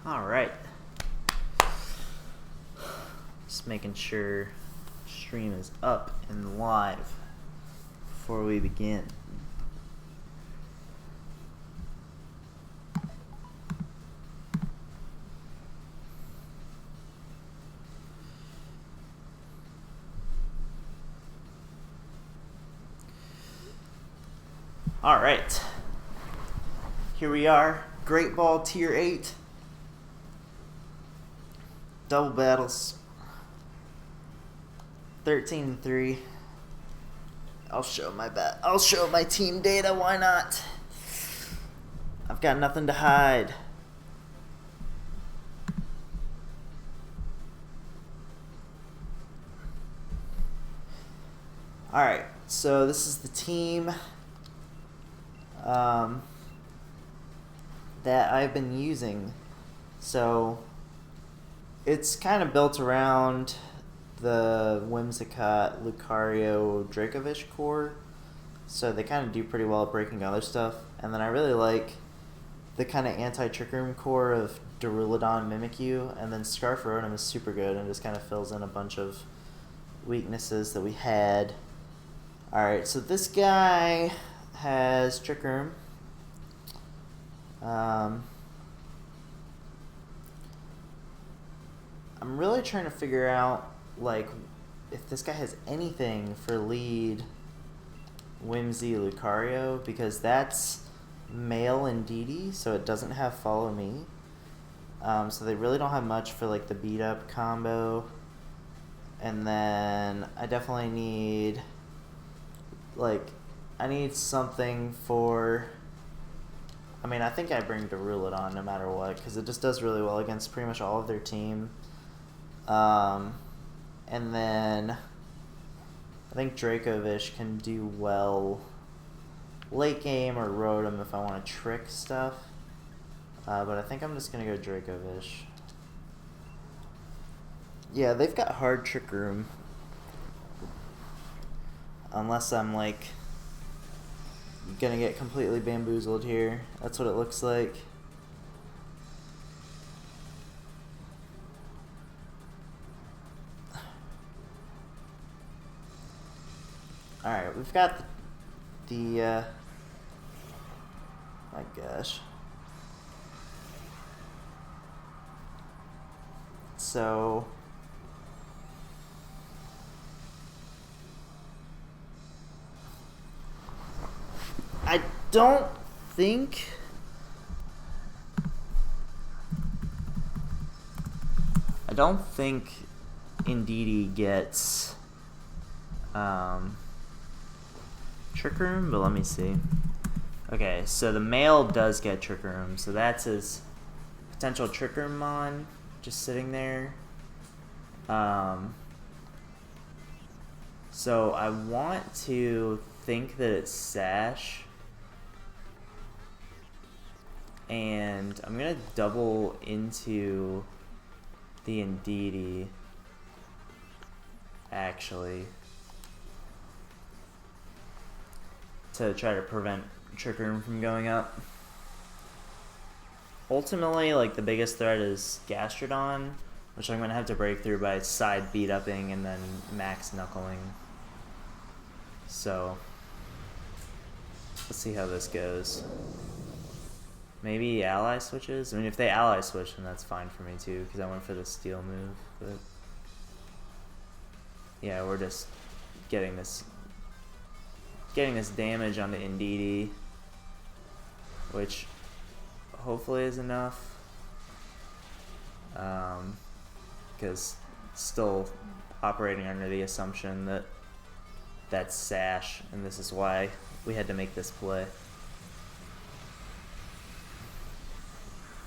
Alright. Just making sure stream is up and live before we begin. Alright. Here we are. Great Ball Tier 8. Double battles. 13-3. I'll show my team data, why not? I've got nothing to hide. Alright, so this is the team that I've been using. So it's kind of built around the Whimsicott, Lucario, Dracovish core. So they kind of do pretty well at breaking other stuff. And then I really like the kind of anti-Trick Room core of Duraludon, Mimikyu, and then Scarf Rotom is super good and just kind of fills in a bunch of weaknesses that we had. Alright, so this guy has Trick Room. I'm really trying to figure out, like, if this guy has anything for lead Whimsy Lucario, because that's male and DD, so it doesn't have Follow Me. So they really don't have much for, like, the beat up combo. And then I definitely need, like, I need something for, I mean, I think I bring Duraludon no matter what, because it just does really well against pretty much all of their team. And then I think Dracovish can do well late game or Rotom if I want to trick stuff. But I think I'm just going to go Dracovish. Yeah, they've got hard Trick Room. Unless I'm, like, going to get completely bamboozled here. That's what it looks like. Alright, we've got the my gosh. So I don't think Indeedee gets Trick Room, but let me see. Okay, so the male does get Trick Room, so that's his potential Trick Room mon just sitting there. So I want to think that it's Sash, and I'm gonna double into the Indeedee actually to try to prevent Trick Room from going up. Ultimately, like, the biggest threat is Gastrodon, which I'm going to have to break through by side beat-upping and then max knuckling. So let's see how this goes. Maybe ally switches? I mean, if they ally switch, then that's fine for me too, because I went for the steel move. But yeah, we're just getting this damage on the Indeedee, which hopefully is enough, because still operating under the assumption that that's Sash, and this is why we had to make this play.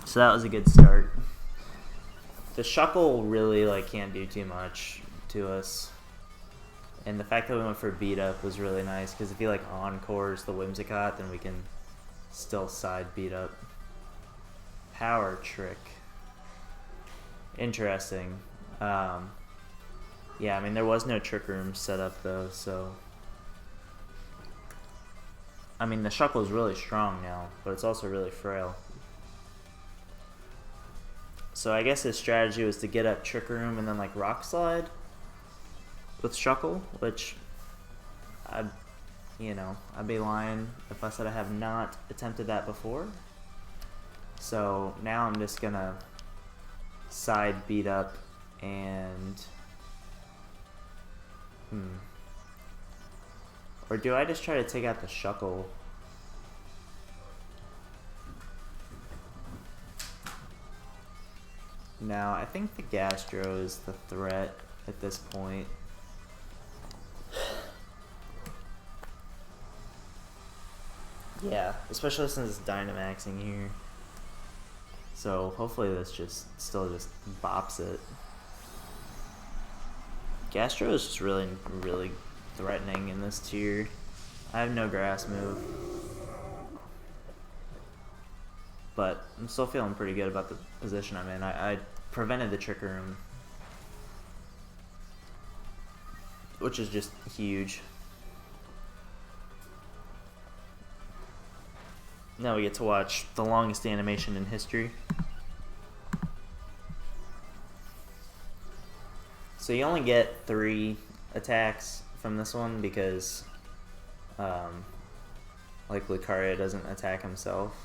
So that was a good start. The Shuckle really, like, can't do too much to us. And the fact that we went for beat up was really nice, because if he, like, encores the Whimsicott, then we can still side beat up. Power Trick. Interesting. Yeah, I mean, there was no Trick Room set up, though, so I mean, the Shuckle is really strong now, but it's also really frail. So I guess his strategy was to get up Trick Room and then like Rock Slide with Shuckle, which I'd be lying if I said I have not attempted that before. So now I'm just gonna side beat up and or do I just try to take out the Shuckle? No, I think the Gastro is the threat at this point. Yeah, especially since it's Dynamaxing here. So hopefully this still just bops it. Gastro is just really, really threatening in this tier. I have no grass move, but I'm still feeling pretty good about the position I'm in. I prevented the Trick Room, which is just huge. Now we get to watch the longest animation in history. So you only get 3 attacks from this one because like Lucario doesn't attack himself,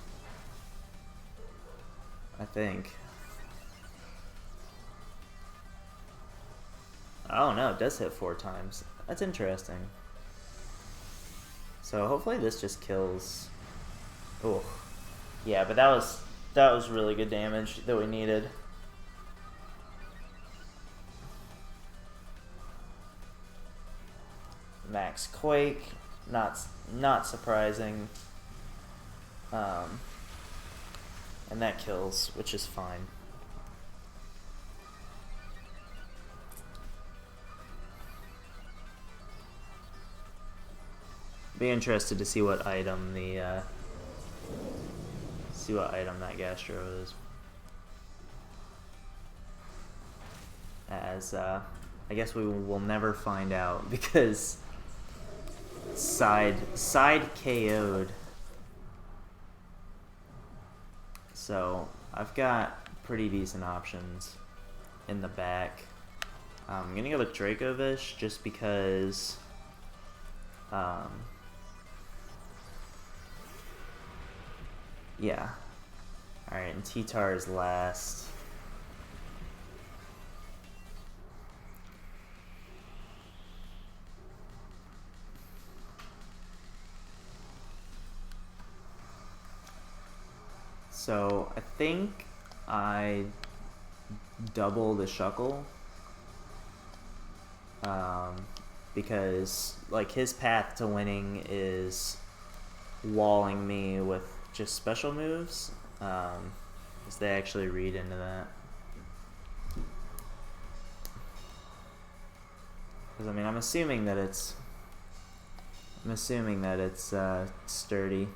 I think. Oh no, it does hit 4 times. That's interesting. So hopefully this just kills. Oh, yeah, but that was really good damage that we needed. Max Quake, not surprising. And that kills, which is fine. Be interested to see what item that Gastro is. As I guess we will never find out because side KO'd. So I've got pretty decent options in the back. I'm gonna go with Dracovish just because yeah. Alright, and T-Tar is last. So I think I double the Shuckle because like his path to winning is walling me with just special moves, because they actually read into that. Because I mean, I'm assuming that it's sturdy.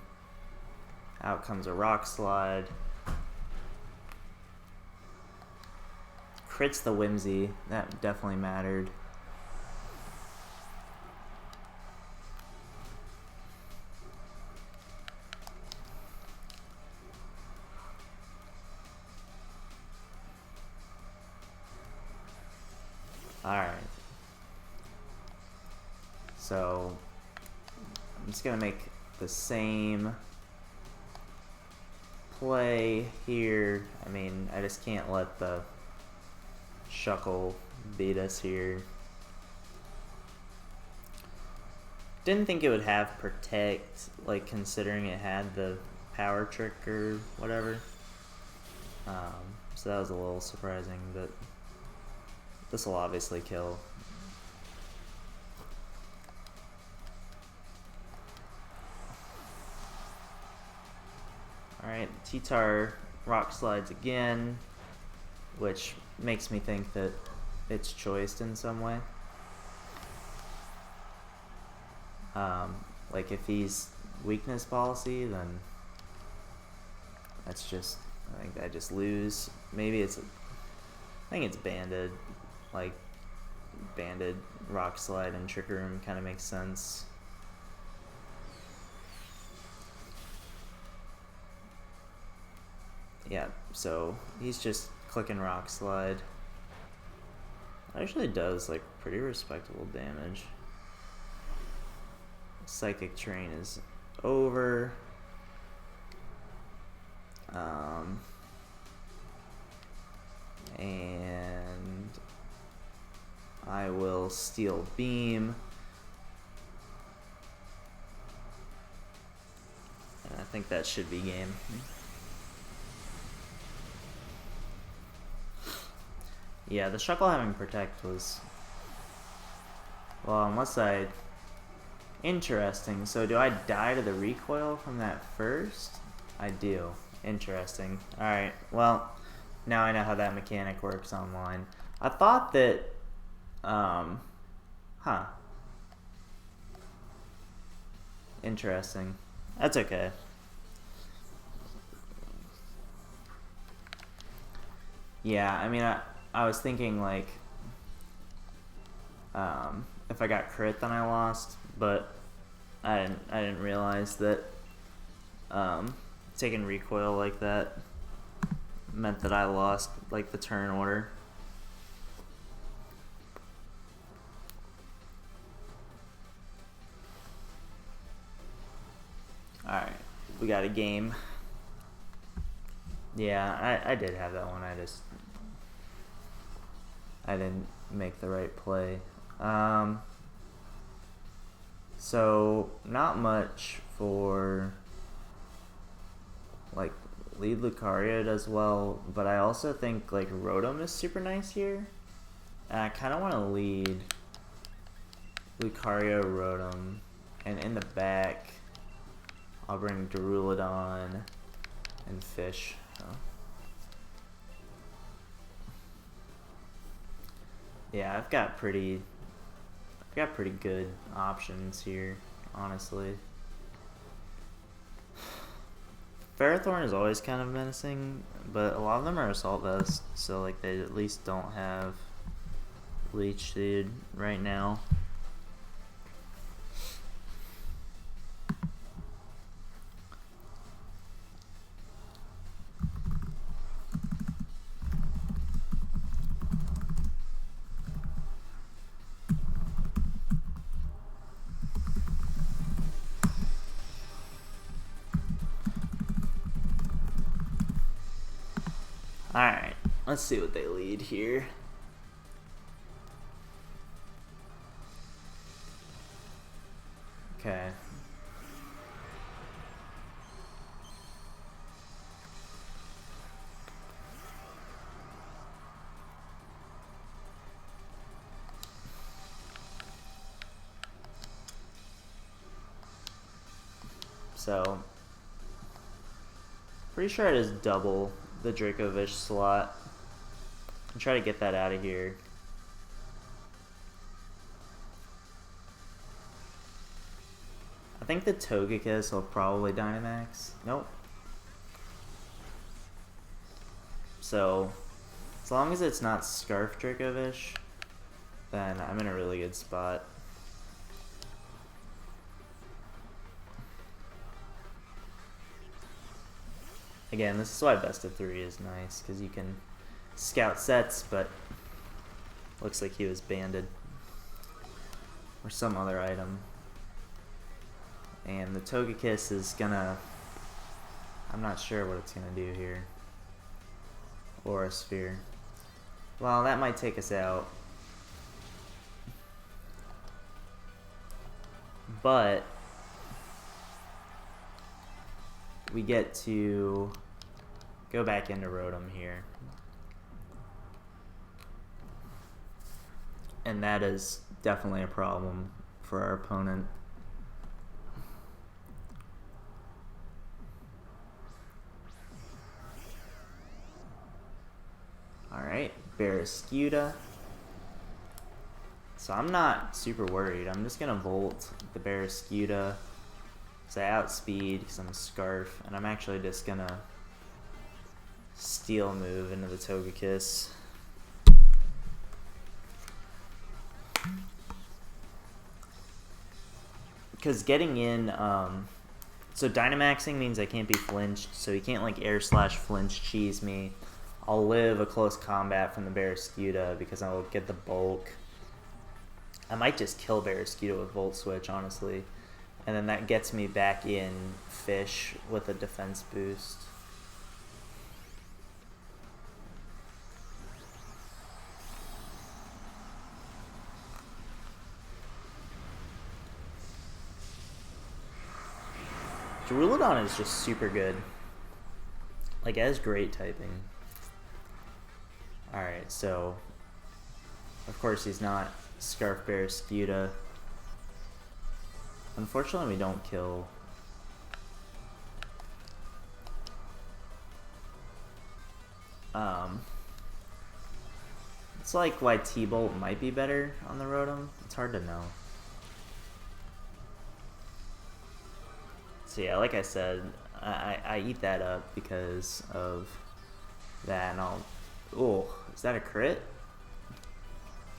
Out comes a Rock Slide. Crits the Whimsy. That definitely mattered. Alright. So I'm just gonna make the same play here. I mean, I just can't let the Shuckle beat us here. Didn't think it would have Protect, like considering it had the Power Trick or whatever. So that was a little surprising, but this will obviously kill. Alright, T-Tar Rock Slides again, which makes me think that it's choiced in some way. Like if he's weakness policy, then that's just, I think I just lose. Maybe it's, I think it's banded, like banded Rock Slide and Trick Room kind of makes sense. Yeah, so he's just Click and Rock Slide. It actually does like pretty respectable damage. Psychic Terrain is over. And I will Steel Beam. And I think that should be game. Yeah, the Shuckle having Protect was... Well, unless I... Interesting. So do I die to the recoil from that first? I do. Interesting. Alright, well, now I know how that mechanic works online. I thought that... Interesting. That's okay. Yeah, I mean, I was thinking, like, if I got crit, then I lost, but I didn't realize that taking recoil like that meant that I lost, like, the turn order. Alright, we got a game. Yeah, I did have that one, I didn't make the right play. So, not much for, like, lead Lucario does well, but I also think, like, Rotom is super nice here. And I kind of want to lead Lucario, Rotom, and in the back, I'll bring Duraludon and Fish. Oh. Yeah, I've got pretty good options here, honestly. Ferrothorn is always kind of menacing, but a lot of them are Assault Vest, so like they at least don't have Leech Seed right now. Alright, let's see what they lead here. Okay. So, pretty sure I just double the Dracovish slot and try to get that out of here. I think the Togekiss will probably Dynamax. Nope. So, as long as it's not Scarf Dracovish, then I'm in a really good spot. Again, this is why best of 3 is nice, because you can scout sets, but looks like he was banded. Or some other item. And the Togekiss is gonna... I'm not sure what it's gonna do here. Aura Sphere. Well, that might take us out. But we get to go back into Rotom here. And that is definitely a problem for our opponent. Alright, Barraskewda. So I'm not super worried. I'm just going to Volt the Barraskewda. So I outspeed because I'm a Scarf. And I'm actually just going to Steel move into the Togekiss. Because getting in... so Dynamaxing means I can't be flinched. So he can't like Air Slash flinch cheese me. I'll live a close combat from the Barraskewda because I'll get the bulk. I might just kill Barraskewda with Volt Switch, honestly. And then that gets me back in Fish with a defense boost. Duraludon is just super good. Like, it has great typing. Alright, so... Of course he's not Scarf Barraskewda. Unfortunately, we don't kill. It's like why T-Bolt might be better on the Rotom. It's hard to know. So yeah, like I said, I eat that up because of that, and I'll... Oh, is that a crit?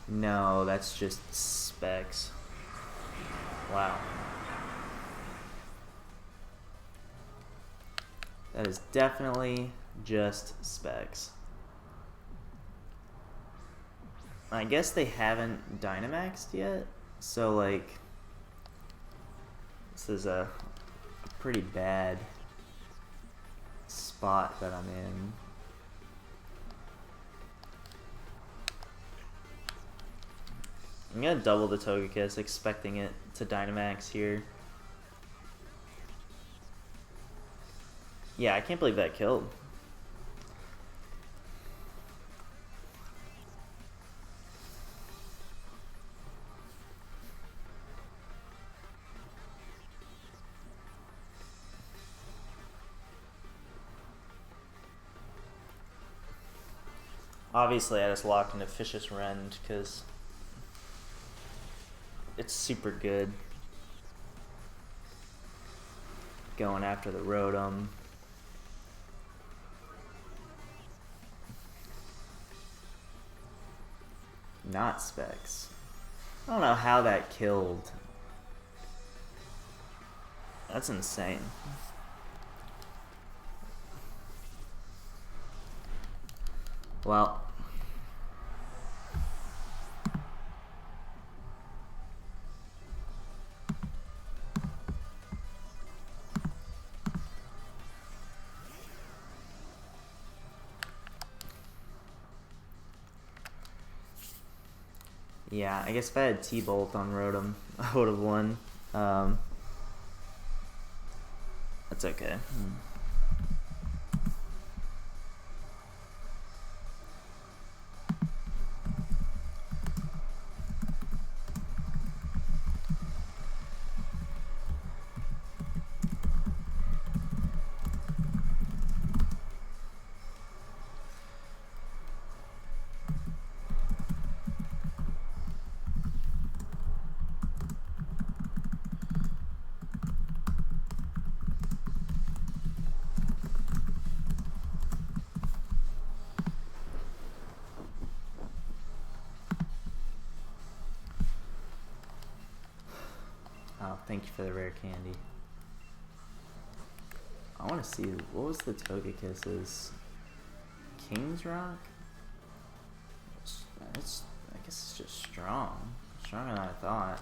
No, that's just specs. Wow. That is definitely just specs. I guess they haven't Dynamaxed yet, so like this is a pretty bad spot that I'm in. I'm gonna double the Togekiss, expecting it to Dynamax here. Yeah, I can't believe that killed. Obviously, I just locked into Vicious Rend because it's super good going after the Rotom. Not specs. I don't know how that killed. That's insane. Well, yeah, I guess if I had T-Bolt on Rotom, I would have won. That's okay. Oh, thank you for the rare candy. I want to see, what was the Togekiss's? King's Rock? I guess it's just strong. Stronger than I thought.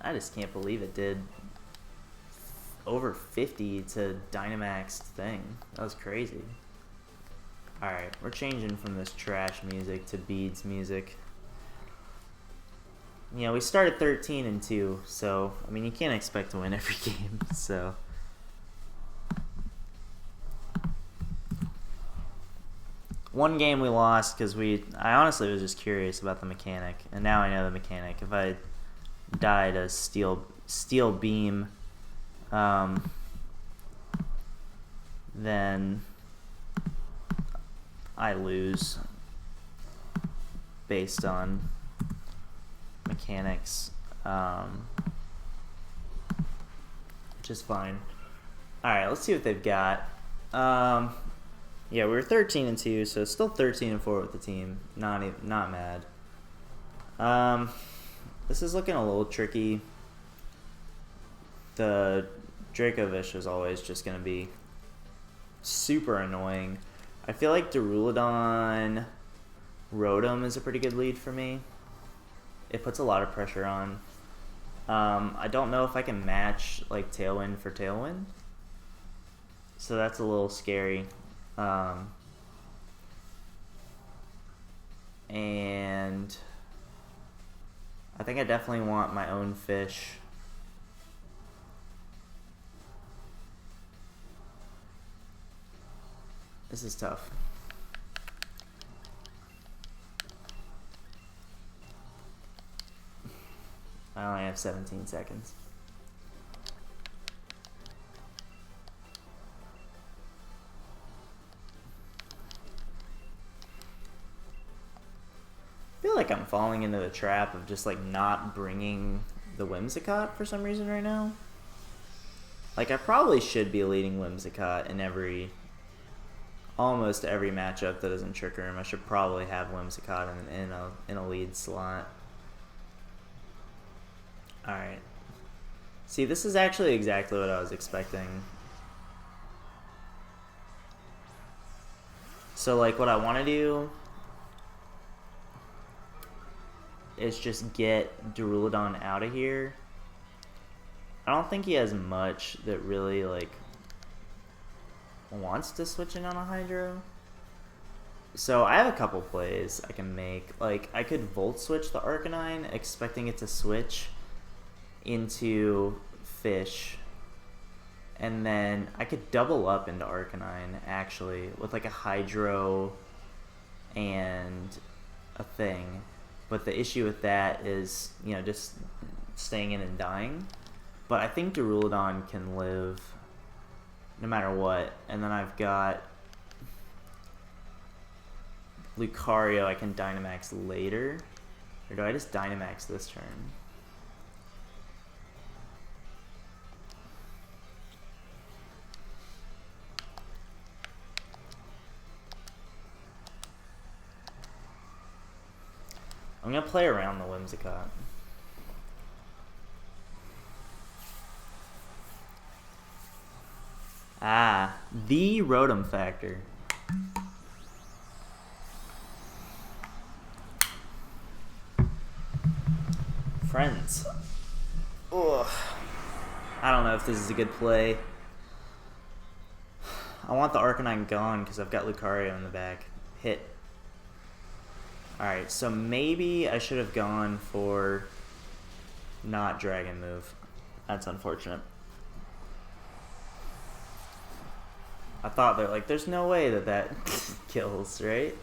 I just can't believe it did over 50 to Dynamax thing. That was crazy. Alright, we're changing from this trash music to Beads music. You know, we started 13-2, so, I mean, you can't expect to win every game, so. One game we lost because I honestly was just curious about the mechanic, and now I know the mechanic. If I died a steel beam, then I lose based on mechanics, which is fine. Alright, let's see what they've got. Yeah, we were 13-2, so still 13-4 with the team. Not mad. This is looking a little tricky. The Dracovish is always just going to be super annoying. I feel like Durulodon Rotom is a pretty good lead for me. It puts a lot of pressure on. I don't know if I can match like Tailwind for Tailwind, so that's a little scary. And I think I definitely want my own fish. This is tough. I only have 17 seconds. I feel like I'm falling into the trap of just like not bringing the Whimsicott for some reason right now. Like I probably should be leading Whimsicott in almost every matchup that isn't Trick Room. I should probably have Whimsicott in a lead slot. Alright. See, this is actually exactly what I was expecting. So, like, what I want to do is just get Durulodon out of here. I don't think he has much that really, like, wants to switch in on a Hydro. So I have a couple plays I can make. Like, I could Volt Switch the Arcanine, expecting it to switch into Fish. And then I could double up into Arcanine, actually, with like a Hydro and a thing. But the issue with that is, you know, just staying in and dying. But I think Durulodon can live no matter what. And then I've got Lucario I can Dynamax later. Or do I just Dynamax this turn? I'm going to play around the Whimsicott. Ah, the Rotom factor. Friends. Ugh. I don't know if this is a good play. I want the Arcanine gone because I've got Lucario in the back. Hit. Alright, so maybe I should have gone for not Dragon Move. That's unfortunate. I thought they're like, there's no way that kills, right?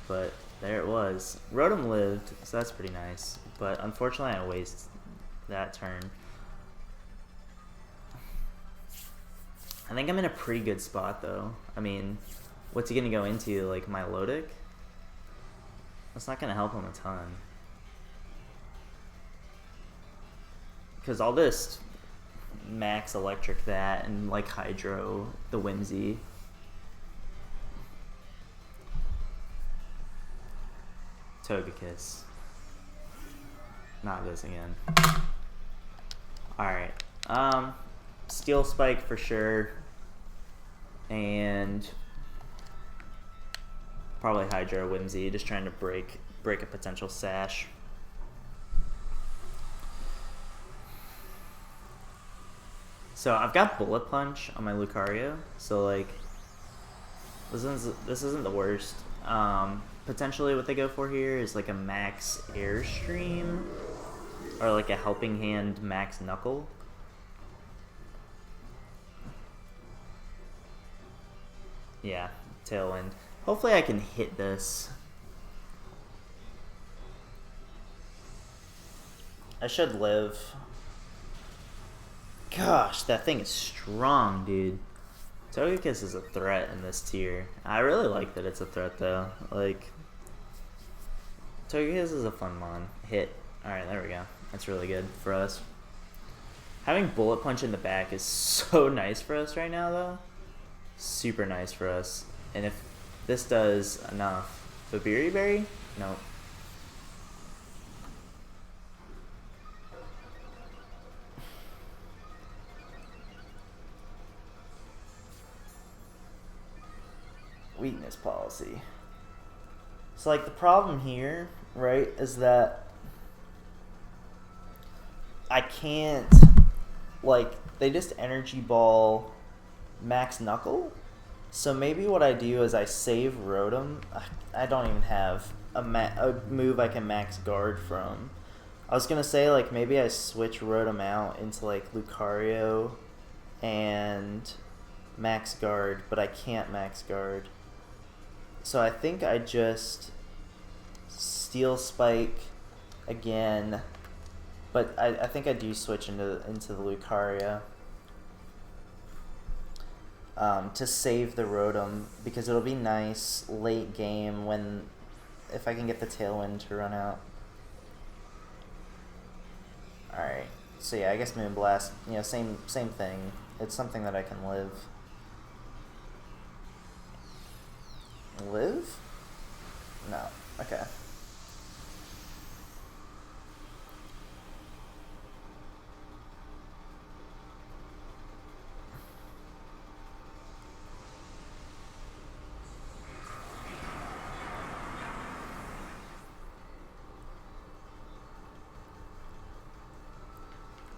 But there it was. Rotom lived, so that's pretty nice. But unfortunately, I wasted that turn. I think I'm in a pretty good spot, though. I mean, what's he gonna go into? Like Milotic? That's not gonna help him a ton. Because I'll just max electric that and like Hydro the Whimsy. Togekiss. Not this again. Alright. Steel Spike for sure. And probably Hydro Whimsy, just trying to break a potential sash. So I've got Bullet Punch on my Lucario, so like this isn't the worst. Potentially what they go for here is like a max Airstream or like a Helping Hand max Knuckle. Yeah, Tailwind. Hopefully I can hit this. I should live. Gosh, that thing is strong, dude. Togekiss is a threat in this tier. I really like that it's a threat, though. Like, Togekiss is a fun mon. Hit. Alright, there we go. That's really good for us. Having Bullet Punch in the back is so nice for us right now, though. Super nice for us. And if this does enough. But Berry? Nope. weakness policy. So like the problem here, right, is that I can't, like, they just energy ball max knuckle. So maybe what I do is I save Rotom. I don't even have a move I can max guard from. I was gonna say like maybe I switch Rotom out into like Lucario and max guard, but I can't max guard. So I think I just Steel Spike again, but I think I do switch into the Lucario to save the Rotom, because it'll be nice late game if I can get the Tailwind to run out. Alright, so yeah, I guess Moonblast, same thing. It's something that I can live. Live? No. Okay.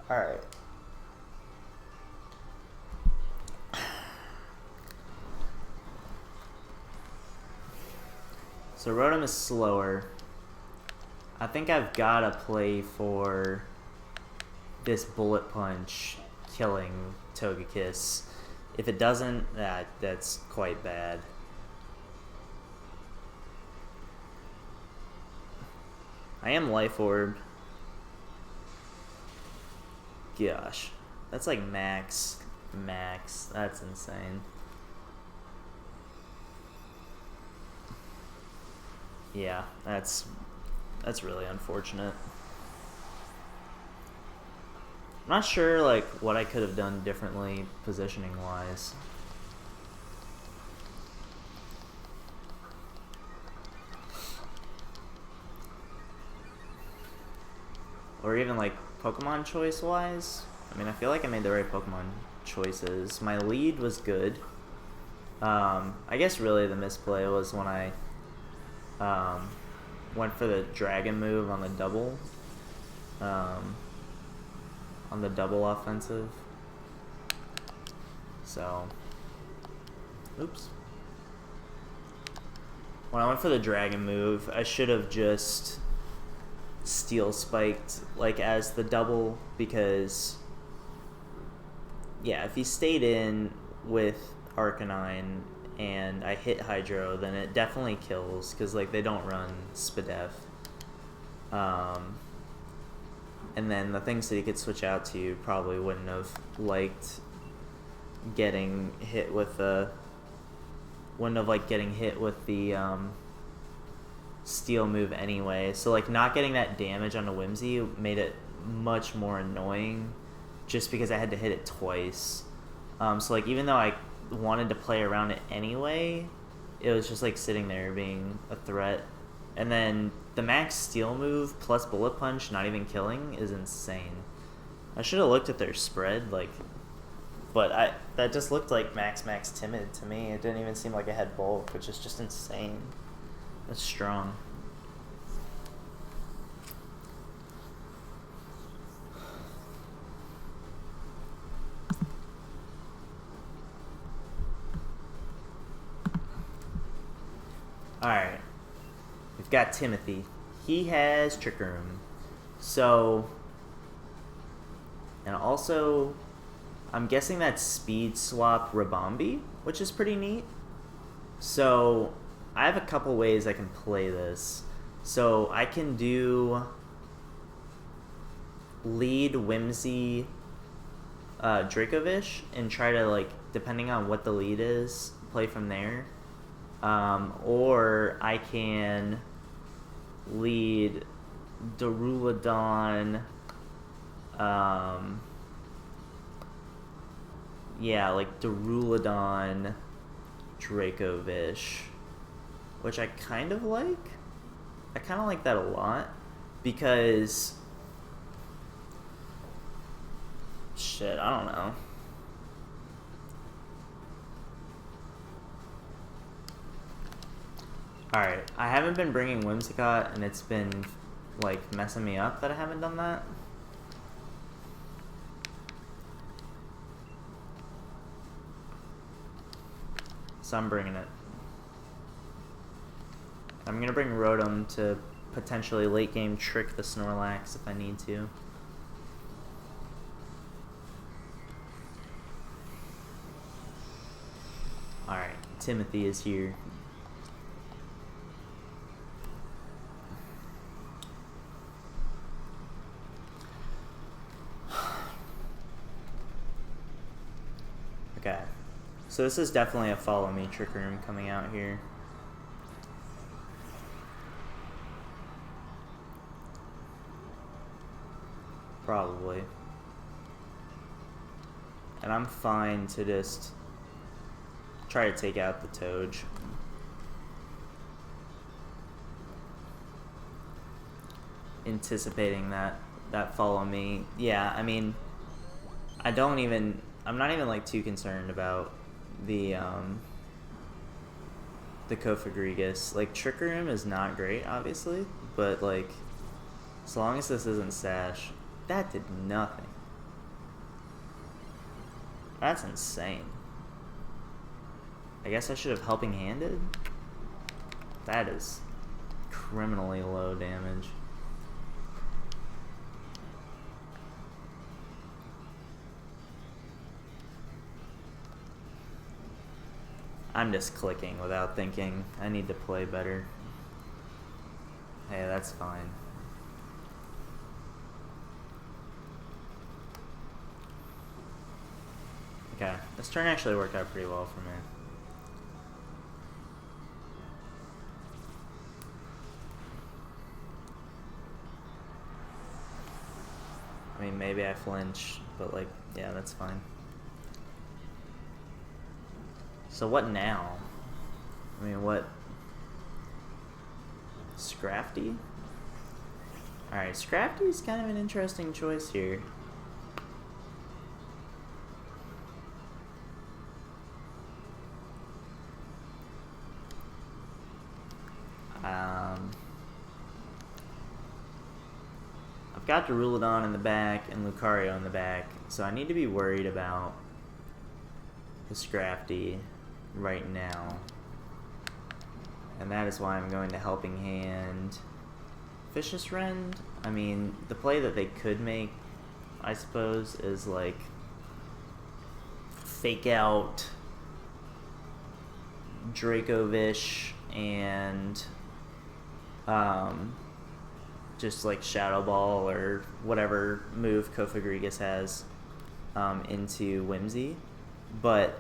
Alright. So Rotom is slower. I think I've got to play for this Bullet Punch killing Togekiss. If it doesn't, that's quite bad. I am Life Orb. Gosh, that's like max. That's insane. Yeah, that's really unfortunate. I'm not sure like what I could have done differently positioning wise. Or even like Pokemon choice wise. I mean, I feel like I made the right Pokemon choices. My lead was good. I guess really the misplay was when I went for the dragon move on the double. On the double offensive. So, oops. When I went for the dragon move, I should have just Steel Spiked like as the double, because yeah, if he stayed in with Arcanine and I hit Hydro, then it definitely kills, because like they don't run Spadef. And then the things that he could switch out to probably wouldn't have liked getting hit with the Steel move anyway. So like not getting that damage on a Whimsy made it much more annoying, just because I had to hit it twice. So like even though I wanted to play around it anyway, it was just like sitting there being a threat. And then the max Steel move plus Bullet Punch not even killing is insane. I should have looked at their spread, but that just looked like max Timid to me. It didn't even seem like it had bulk, which is just insane. That's strong. Alright. We've got Timothy. He has Trick Room. So, and also, I'm guessing that's Speed Swap Rabombi, which is pretty neat. So, I have a couple ways I can play this. So, I can do lead Whimsy Dracovish and try to, like, depending on what the lead is, play from there. Or I can lead Duraludon, like Duraludon Dracovish, which I kind of like. I kind of like that a lot, because shit, I don't know. Alright, I haven't been bringing Whimsicott, and it's been, like, messing me up that I haven't done that. So I'm bringing it. I'm gonna bring Rotom to potentially late game trick the Snorlax if I need to. Alright, Timothy is here. Okay, so this is definitely a follow me Trick Room coming out here. Probably. And I'm fine to just try to take out the Toad. Anticipating that follow me. Yeah, I mean, I'm not even like too concerned about the Kofagrigus. Like, Trick Room is not great, obviously, but like, as long as this isn't Sash, that did nothing. That's insane. I guess I should have Helping Handed? That is criminally low damage. I'm just clicking without thinking. I need to play better. Hey, that's fine. Okay, this turn actually worked out pretty well for me. I mean, maybe I flinch, but like, yeah, that's fine. So what now? I mean, what? Scrafty? Alright, Scrafty's kind of an interesting choice here. I've got Duraludon in the back and Lucario in the back, so I need to be worried about the Scrafty right now. And that is why I'm going to Helping Hand. Vicious Rend? I mean, the play that they could make, I suppose, is like fake out Dracovish and just like Shadow Ball or whatever move Kofagrigus has into Whimsy. But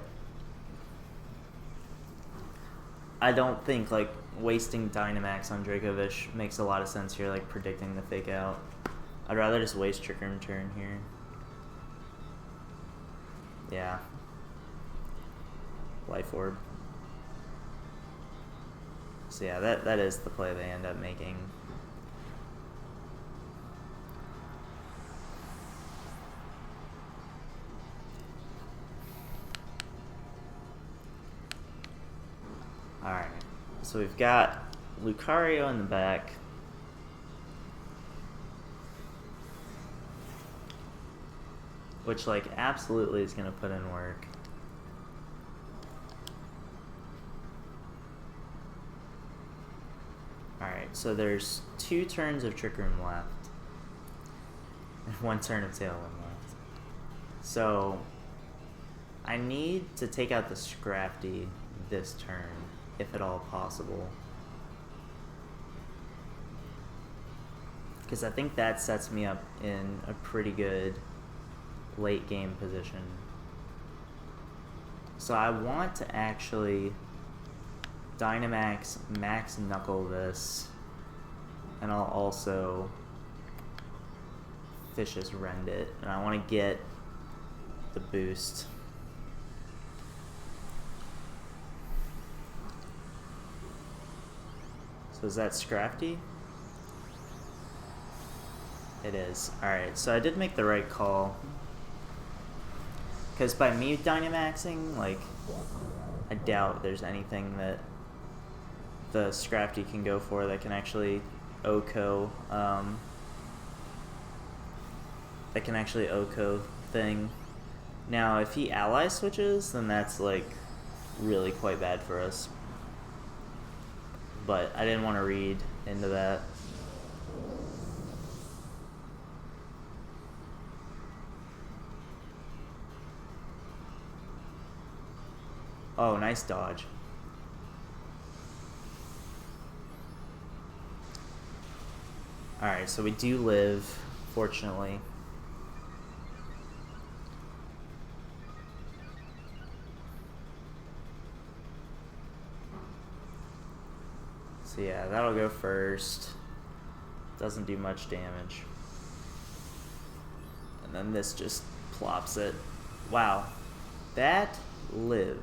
I don't think like wasting Dynamax on Dracovish makes a lot of sense here, like predicting the fake out. I'd rather just waste Trick Room turn here. Yeah. Life Orb. So yeah, that is the play they end up making. Alright, so we've got Lucario in the back. Which, like, absolutely is going to put in work. Alright, so there's 2 turns of Trick Room left. And 1 turn of Tailwind left. So, I need to take out the Scrafty this turn, if at all possible. Because I think that sets me up in a pretty good late game position. So I want to actually Dynamax Max Knuckle this, and I'll also Vicious Rend it, and I want to get the boost. So is that Scrafty? It is. Alright, so I did make the right call. Because by me Dynamaxing, like, I doubt there's anything that the Scrafty can go for that can actually OHKO, that can actually OHKO thing. Now, if he ally switches, then that's like really quite bad for us. But I didn't want to read into that. Oh, nice dodge. Alright, so we do live, fortunately. So yeah, that'll go first. Doesn't do much damage. And then this just plops it. Wow. That lived.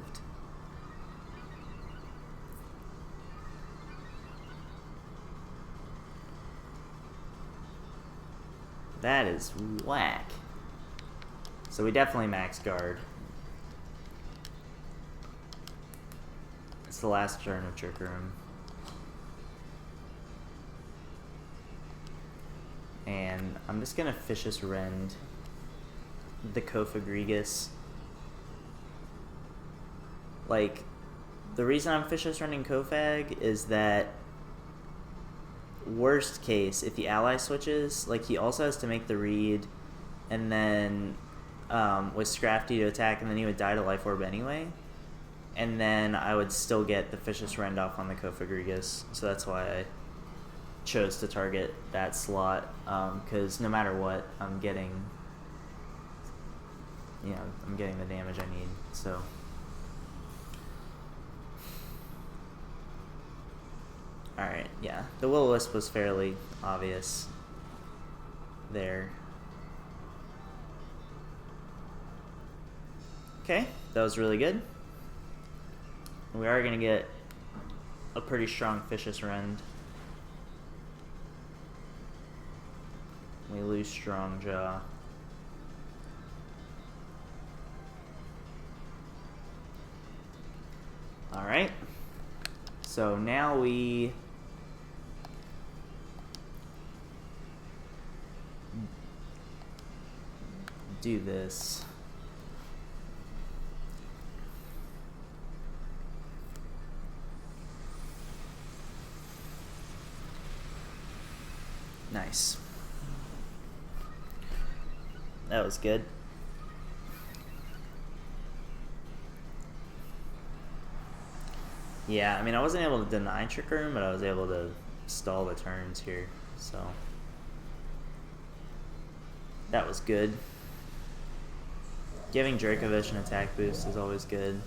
That is whack. So we definitely max guard. It's the last turn of Trick Room. And I'm just gonna Vicious Rend the Kofagrigus. Like, the reason I'm Vicious Rending Kofag is that worst case, if he ally switches, like, he also has to make the read, and then with Scrafty to attack, and then he would die to Life Orb anyway, and then I would still get the Vicious Rend off on the Kofagrigus. So that's why I chose to target that slot, because no matter what, I'm getting, you know, I'm getting the damage I need. So alright, yeah, the Will-O-Wisp was fairly obvious there. Okay, that was really good. We are going to get a pretty strong Vicious Rend. We lose Strong Jaw. Alright, so now we do this. Nice. That was good. Yeah, I mean, I wasn't able to deny Trick Room, but I was able to stall the turns here, so that was good. Giving Dracovish an attack boost is always good.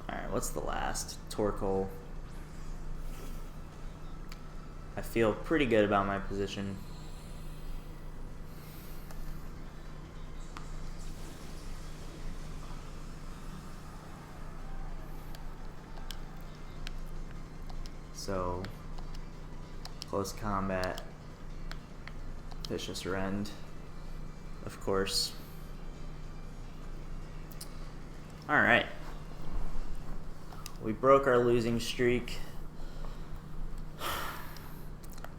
Alright, what's the last? Torkoal. I feel pretty good about my position. So, close combat, Vicious Rend, of course. Alright. We broke our losing streak.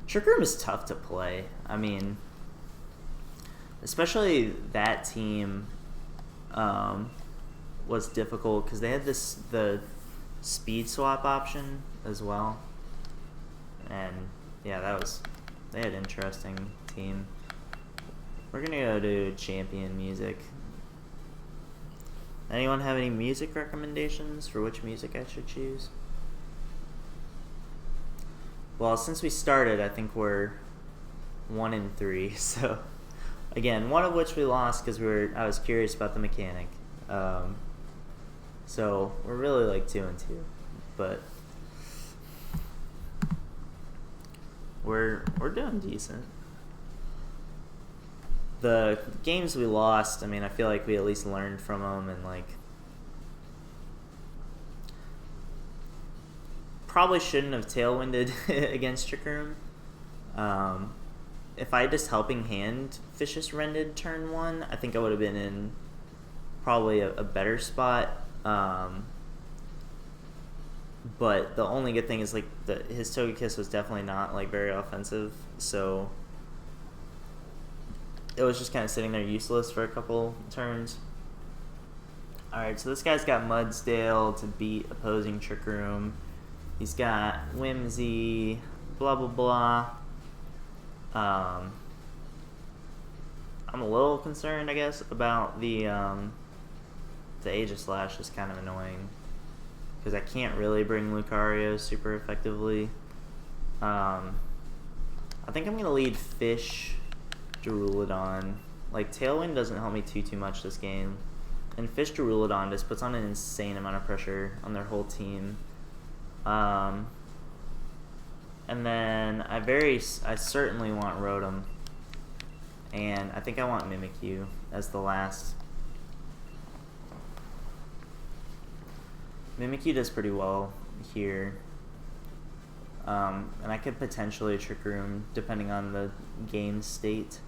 Trick Room is tough to play. I mean, especially that team was difficult because they had the speed swap option as well. And yeah, they had an interesting team. We're gonna go to champion music. Anyone have any music recommendations for which music I should choose? Well, since we started, I think we're 1-3. So, again, one of which we lost because I was curious about the mechanic. So we're really like 2-2, but we're doing decent. The games we lost, I mean, I feel like we at least learned from them, and like probably shouldn't have tailwinded against Trick Room. if I just helping hand Vicious Rended turn 1, I think I would have been in probably a better spot. But the only good thing is like his Togekiss was definitely not like very offensive, so it was just kind of sitting there useless for a couple turns. Alright, so this guy's got Mudsdale to beat opposing Trick Room. He's got Whimsy, blah blah blah. I'm a little concerned, I guess, about the Aegislash is kind of annoying because I can't really bring Lucario super effectively. I think I'm gonna lead Fish, Duraludon. Like Tailwind doesn't help me too much this game, and Fish Duraludon just puts on an insane amount of pressure on their whole team. And then I certainly want Rotom, and I think I want Mimikyu as the last. Mimikyu does pretty well here, and I could potentially Trick Room depending on the game state.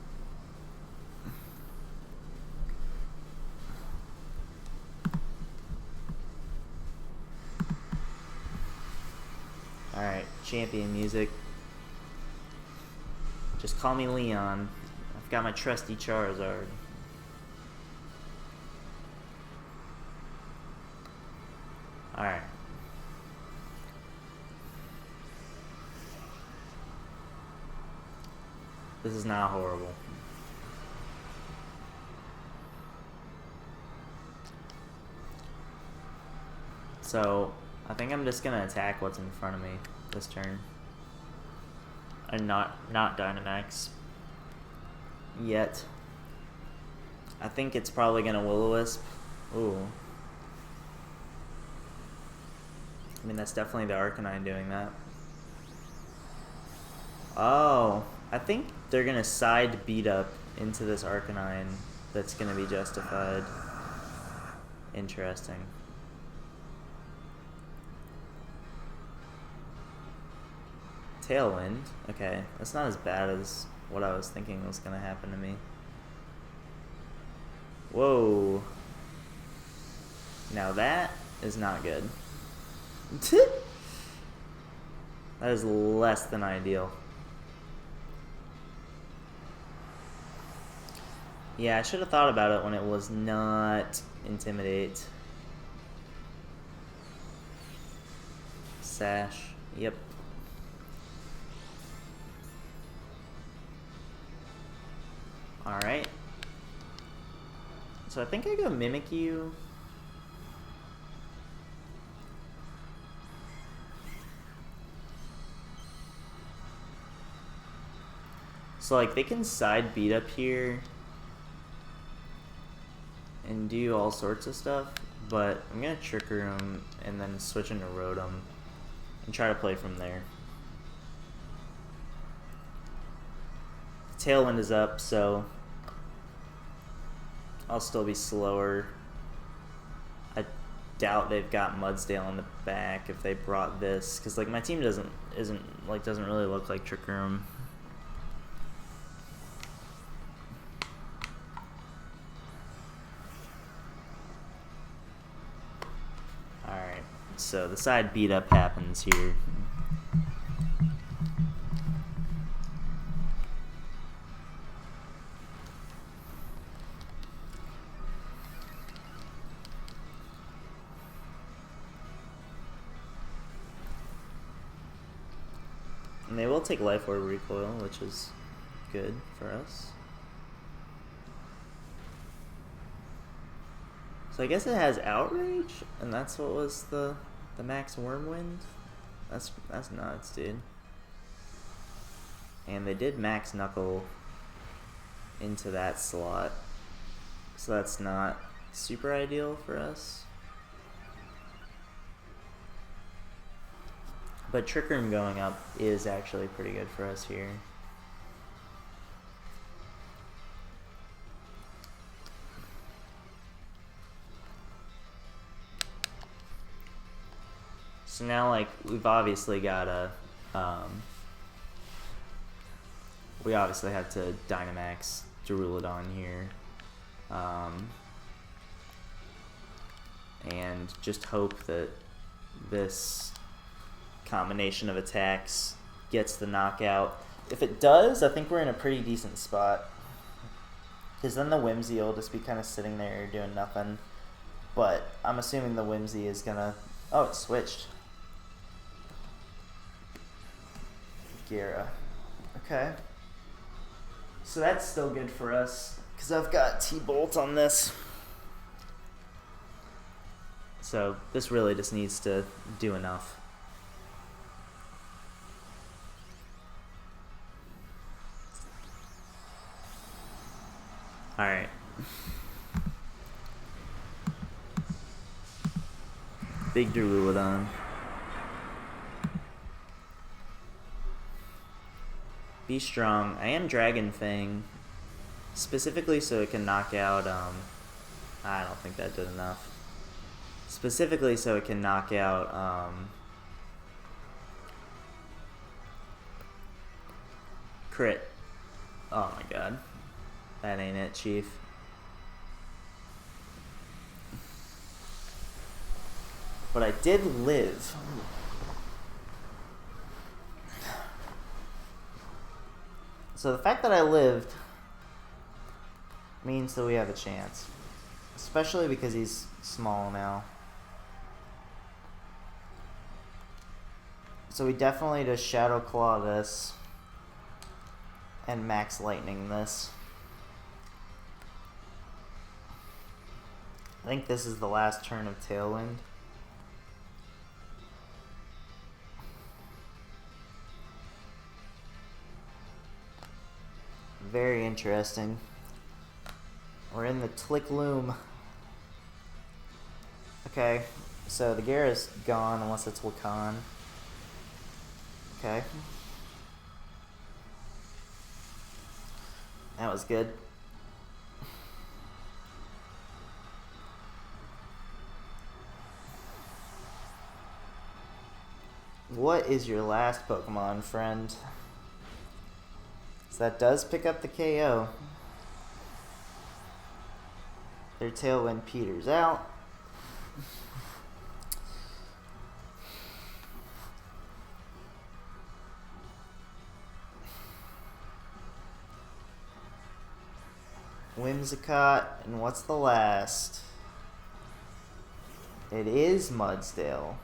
Alright, champion music. Just call me Leon. I've got my trusty Charizard. Alright. This is not horrible. So, I think I'm just gonna attack what's in front of me this turn. And not Dynamax. Yet. I think it's probably gonna Will-O-Wisp. Ooh. I mean, that's definitely the Arcanine doing that. Oh, I think they're gonna side beat up into this Arcanine that's gonna be justified. Interesting. Tailwind. Okay, that's not as bad as what I was thinking was gonna happen to me. Whoa. Now that is not good. That is less than ideal. Yeah, I should have thought about it when it was not Intimidate. Sash. Yep. Alright. So I think I go Mimikyu. So like they can side beat up here and do all sorts of stuff, but I'm gonna Trick Room and then switch into Rotom and try to play from there. Tailwind is up, so I'll still be slower. I doubt they've got Mudsdale on the back if they brought this, because like my team doesn't really look like Trick Room. Alright, so the side beat up happens here. And they will take Life Orb Recoil, which is good for us. So I guess it has Outrage, and that's what was the max Wormwind? That's nuts, dude. And they did max Knuckle into that slot. So that's not super ideal for us. But Trick Room going up is actually pretty good for us here. So now, like, we've obviously got a we obviously have to Dynamax Duraludon here. And just hope that this combination of attacks gets the knockout. If it does, I think we're in a pretty decent spot. Because then the Whimsy will just be kind of sitting there doing nothing. But I'm assuming the Whimsy is going to... Oh, it switched. Gira. Okay. So that's still good for us. Because I've got T-Bolt on this. So this really just needs to do enough. Alright. Big Duraludon. Be strong. I am Dragon Fang. Specifically so it can knock out, I don't think that did enough. Specifically so it can knock out, Crit. Oh my god. That ain't it, Chief. But I did live. So the fact that I lived means that we have a chance. Especially because he's small now. So we definitely just Shadow Claw this. And Max Lightning this. I think this is the last turn of Tailwind. Very interesting. We're in the Tlick Loom. Okay, so the Gyara's gone unless it's Wakan. Okay. That was good. What is your last Pokemon, friend? So that does pick up the KO. Their Tailwind peters out. Whimsicott, and what's the last? It is Mudsdale.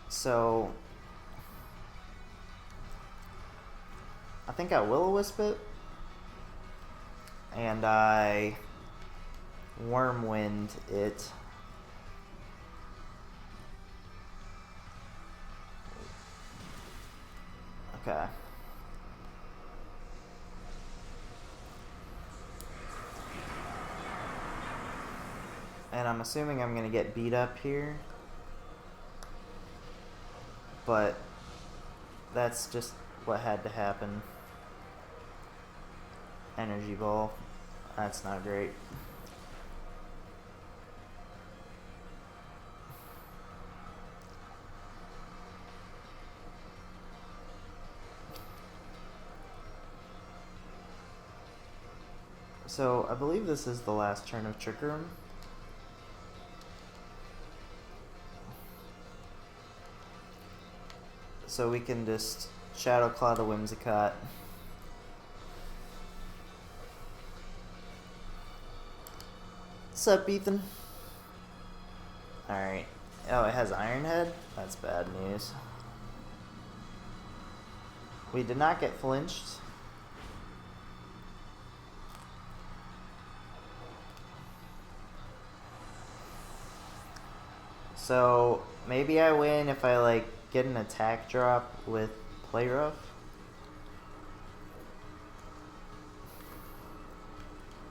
So I think I Will-O-Wisp it, and I Wormwind it. Okay. And I'm assuming I'm gonna get beat up here. But that's just what had to happen. Energy Ball. That's not great. So I believe this is the last turn of Trick Room. So we can just Shadow Claw the Whimsicott. What's up, Ethan? Alright. Oh, it has Iron Head? That's bad news. We did not get flinched. So maybe I win if I like get an attack drop with Play Rough.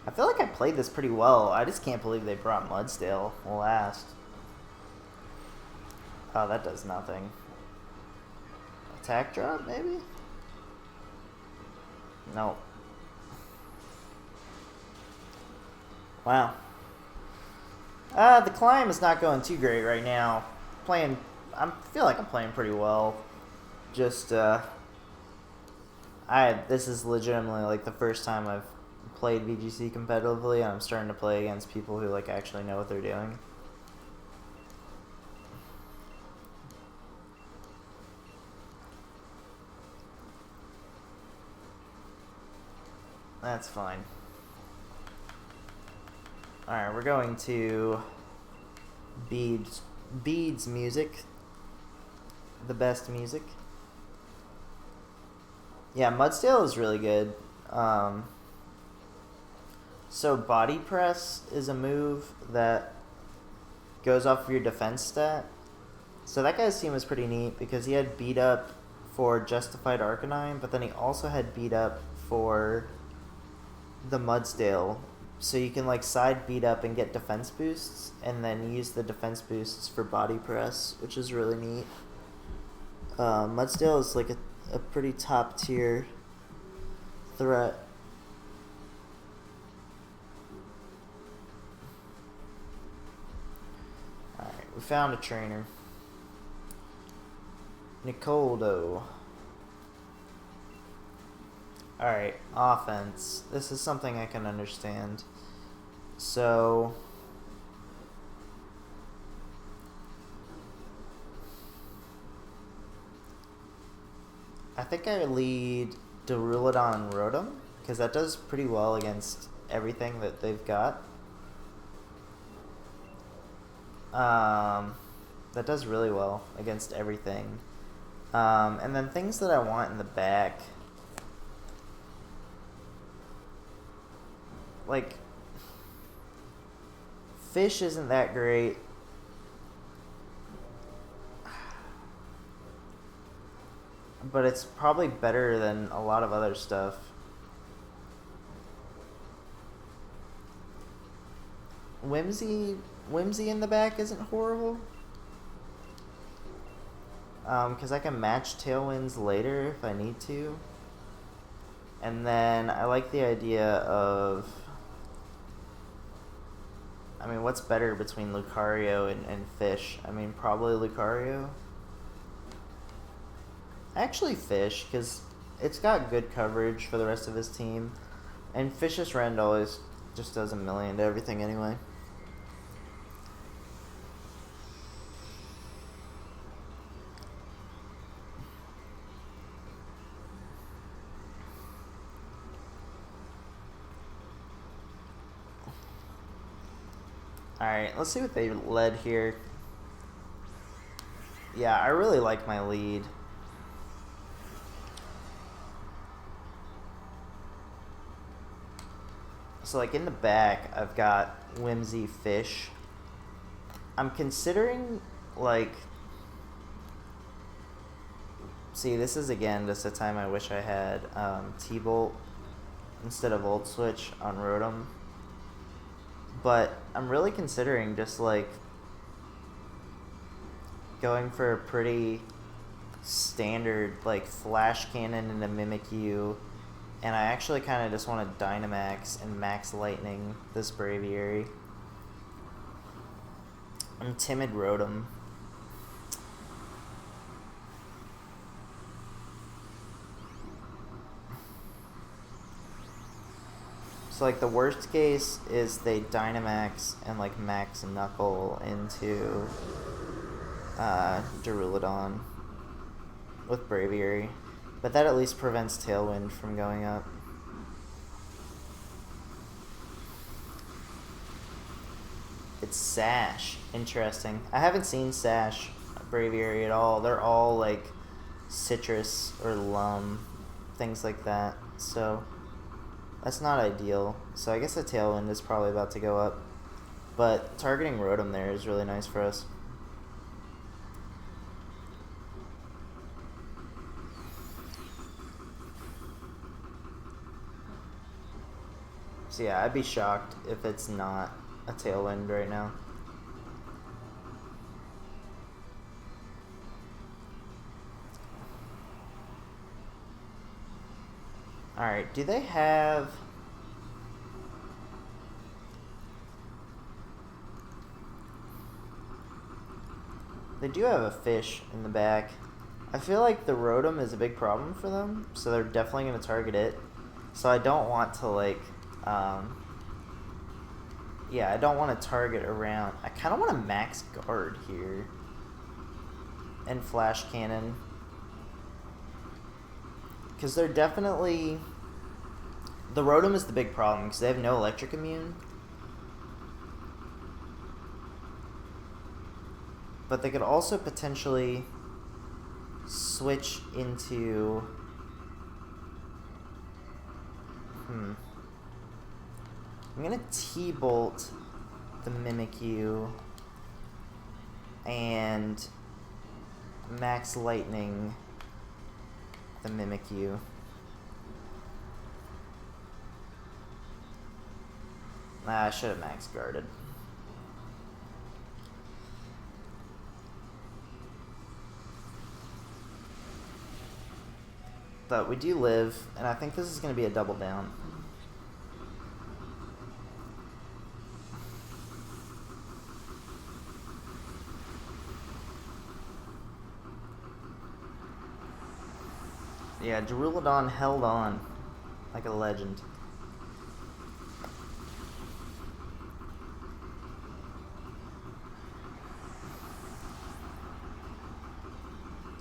I feel like I played this pretty well. I just can't believe they brought Mudsdale last. Oh, that does nothing. Attack drop, maybe? Nope. The climb is not going too great right now. Playing, I feel like I'm playing pretty well. Just, this is legitimately like the first time I've played VGC competitively, and I'm starting to play against people who like actually know what they're doing. That's fine. Alright, we're going to Beads music. The best music. Yeah, Mudstale is really good. So body press is a move that goes off of your defense stat. So that guy's team was pretty neat because he had beat up for Justified Arcanine, but then he also had beat up for the Mudsdale. So you can like side beat up and get defense boosts, and then use the defense boosts for body press, which is really neat. Mudsdale is like a pretty top tier threat. Alright, we found a trainer. Nicoldo. Alright, offense. This is something I can understand. So I think I lead Durulodon Rotom, because that does pretty well against everything that they've got. That does really well against everything. And then things that I want in the back. Like, Fish isn't that great. But it's probably better than a lot of other stuff. Whimsy in the back isn't horrible. Because I can match Tailwinds later if I need to. And then I like the idea of... I mean, what's better between Lucario and Fish? I mean, probably Lucario. Actually Fish, because it's got good coverage for the rest of his team. And Fish's Rend always just does a million to everything anyway. Alright, let's see what they led here. Yeah, I really like my lead. So like in the back, I've got Whimsy, Fish. I'm considering like... See, this is again just a time I wish I had T-Bolt instead of Volt Switch on Rotom. But I'm really considering just like going for a pretty standard like Flash Cannon and a Mimikyu, and I actually kind of just want to Dynamax and Max Lightning this Braviary. I'm Timid Rotom. So like the worst case is they Dynamax and like Max Knuckle into Durulodon with Braviary. But that at least prevents Tailwind from going up. It's Sash. Interesting. I haven't seen Sash Braviary at all. They're all like Citrus or Lum, things like that. So that's not ideal. So I guess the Tailwind is probably about to go up. But targeting Rotom there is really nice for us. So yeah, I'd be shocked if it's not a Tailwind right now. Alright, do they have... They do have a fish in the back. I feel like the Rotom is a big problem for them, so they're definitely going to target it. So I don't want to, like, yeah, I don't want to target around. I kind of want to max guard here. And flash cannon. Because they're definitely... The Rotom is the big problem, because they have no electric immune. But they could also potentially switch into... I'm going to T-Bolt the Mimikyu and Max Lightning the Mimikyu. I should have max guarded. But we do live, and I think this is going to be a double down. Yeah, Duraludon held on like a legend.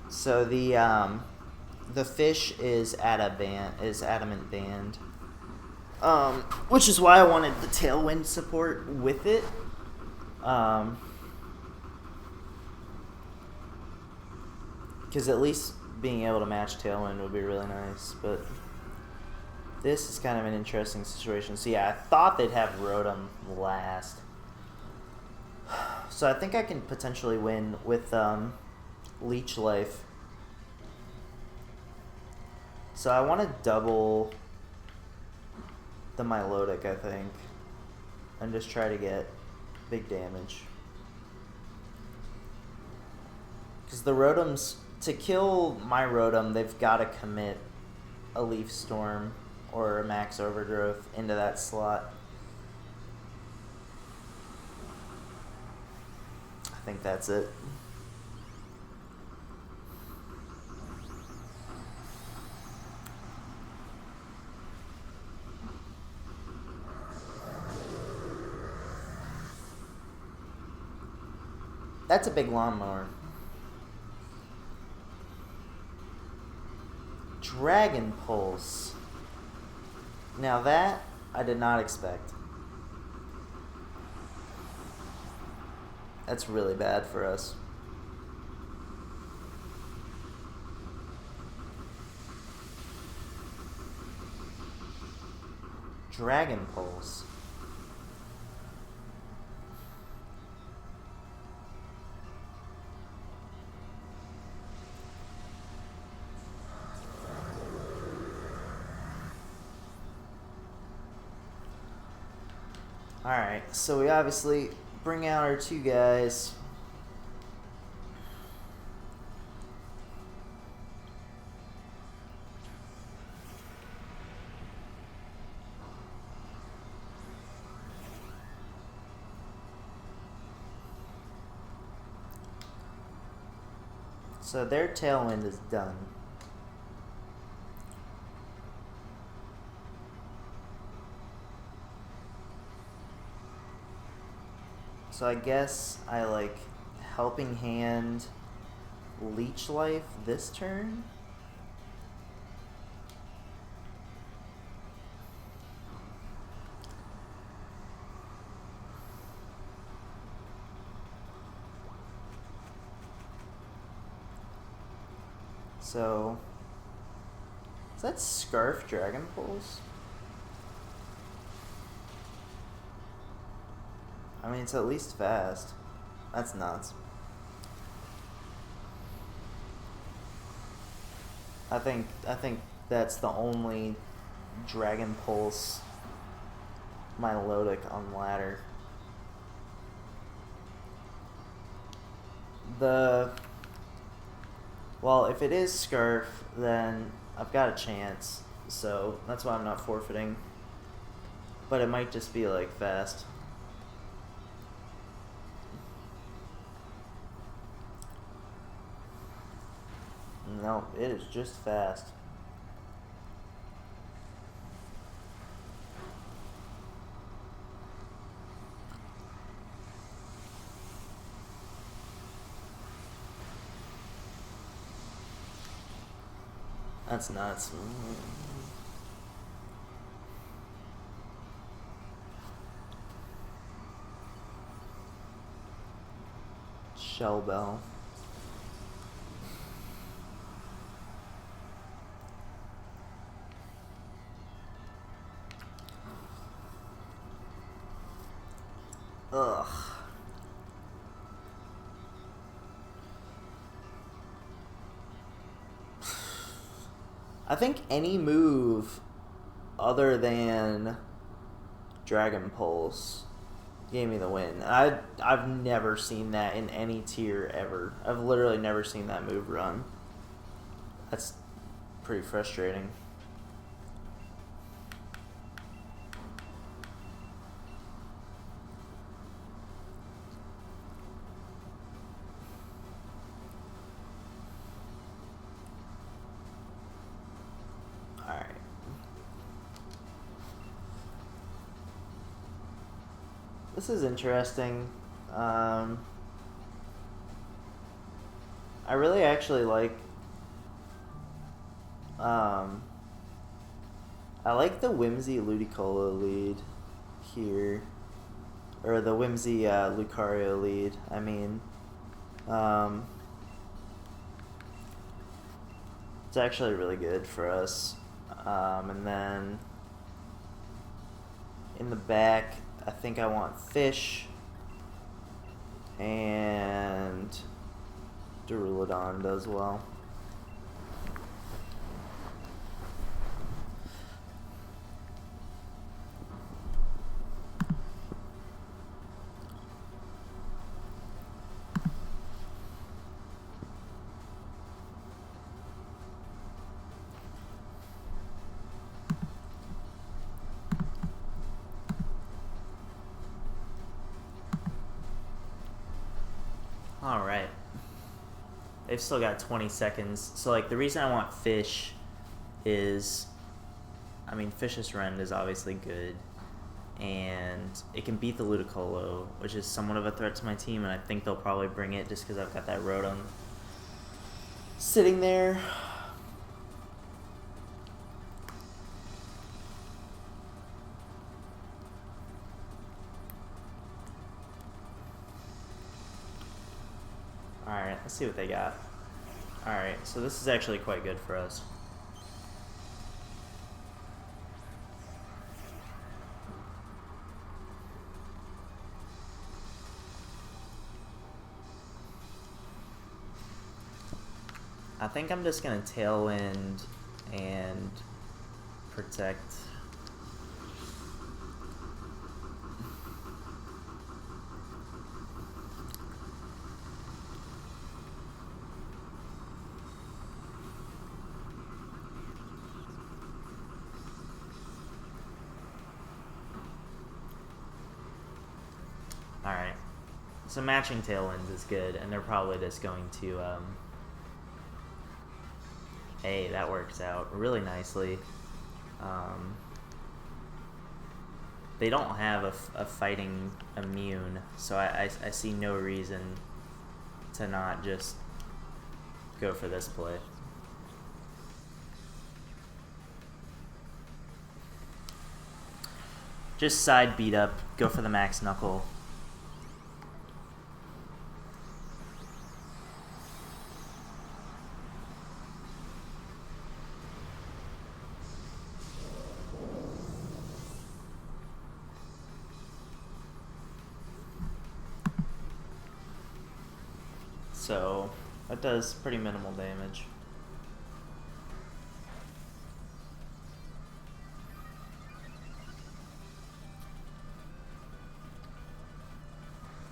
So the fish is adamant band, which is why I wanted the Tailwind support with it. Because at least being able to match Tailwind would be really nice, but this is kind of an interesting situation. So yeah, I thought they'd have Rotom last. So I think I can potentially win with Leech Life. So I want to double the Milotic, I think, and just try to get big damage. Because the Rotoms, to kill my Rotom, they've got to commit a Leaf Storm or a Max Overgrowth into that slot. I think that's it. That's a big lawnmower. Dragon Pulse. Now that I did not expect. That's really bad for us. Dragon Pulse. Alright, so we obviously bring out our two guys. So their Tailwind is done. So I guess I like Helping Hand Leech Life this turn. So is that Scarf Dragon Pulse? I mean, it's at least fast. That's nuts. I think that's the only Dragon Pulse Milotic on ladder. Well, if it is Scarf, then I've got a chance. So that's why I'm not forfeiting. But it might just be like fast. No, it is just fast. That's nuts. Shell bell. Ugh. I think any move other than Dragon Pulse gave me the win. I've never seen that in any tier ever. I've literally never seen that move run. That's pretty frustrating. Alright. This is interesting. I really actually like I like the Whimsy Ludicolo lead here. Or the Whimsy Lucario lead, I mean. It's actually really good for us. And then in the back, I think I want Fish and Duraludon does well. Alright. They've still got 20 seconds. So, like, the reason I want Fish is, I mean, Fish's Rend is obviously good. And it can beat the Ludicolo, which is somewhat of a threat to my team. And I think they'll probably bring it just because I've got that Rotom sitting there. Alright, let's see what they got. Alright, so this is actually quite good for us. I think I'm just going to Tailwind and protect. Alright, so matching Tailwinds is good, and they're probably just going to, hey, that works out really nicely. They don't have a fighting immune, so I see no reason to not just go for this play. Just side beat up, go for the max knuckle. So that does pretty minimal damage.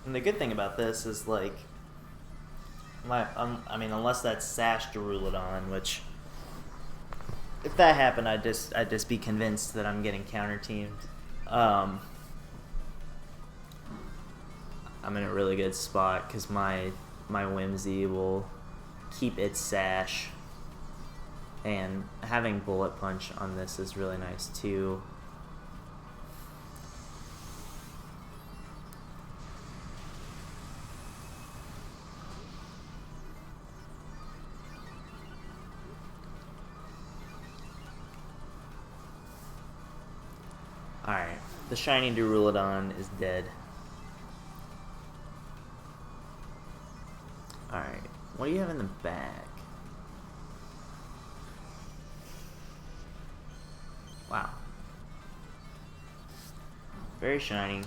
And the good thing about this is, like, I mean, unless that's Sash Duraludon, which, if that happened, I'd just be convinced that I'm getting counter teamed. I'm in a really good spot because my Whimsy will keep its Sash And having bullet punch on this is really nice too. Alright, the shiny Durulodon is dead. Alright, what do you have in the bag? Wow. Very shiny.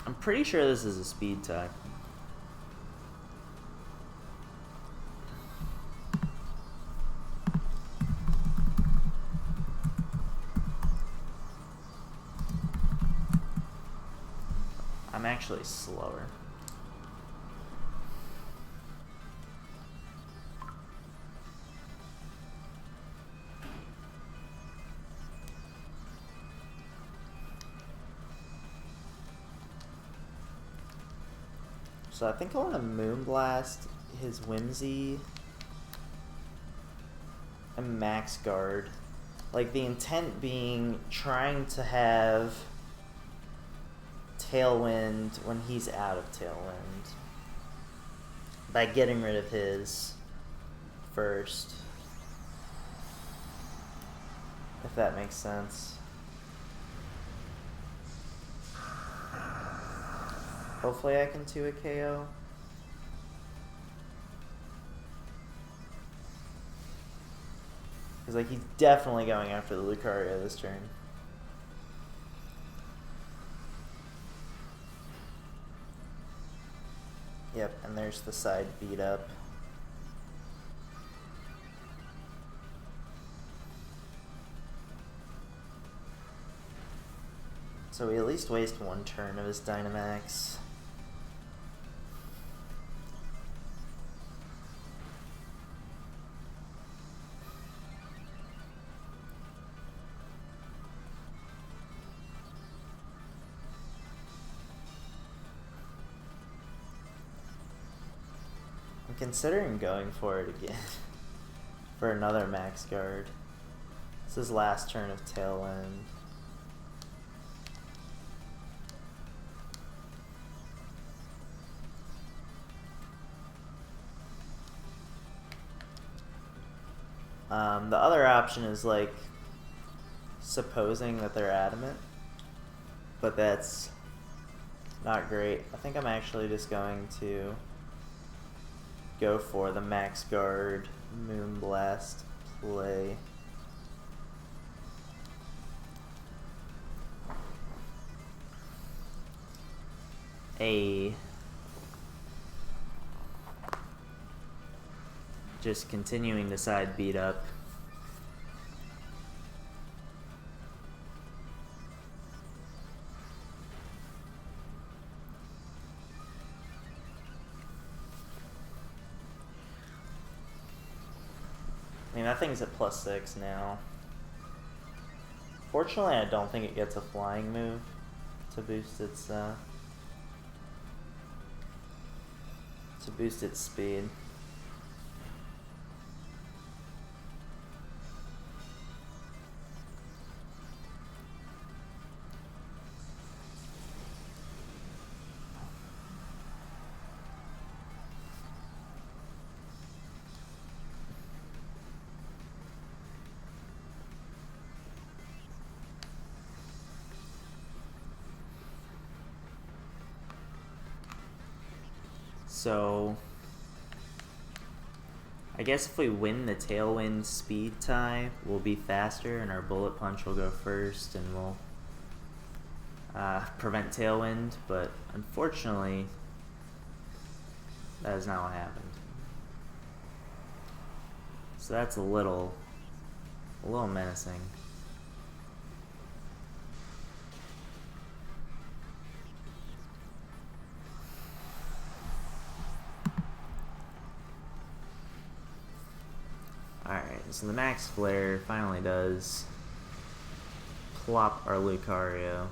I'm pretty sure this is a speed type. I'm actually slower. So I think I want to Moonblast his Whimsy and Max Guard. Like, the intent being trying to have Tailwind when he's out of Tailwind by getting rid of his first, if that makes sense. Hopefully I can 2 a KO. Because, like, he's definitely going after the Lucario this turn. Yep, and there's the side beat up. So we at least waste 1 turn of his Dynamax. I'm considering going for it again for another Max Guard. This is last turn of Tailwind. The other option is, like, supposing that they're adamant, but that's not great. I think I'm actually just going to go for the Max Guard Moonblast play. Just continuing the side beat up. I mean, that thing's at +6 now. Fortunately, I don't think it gets a flying move to boost its speed. So I guess if we win the Tailwind speed tie, we'll be faster and our Bullet Punch will go first and we'll prevent Tailwind, but unfortunately that is not what happened. So that's a little menacing. Alright, so the Max Flare finally does plop our Lucario.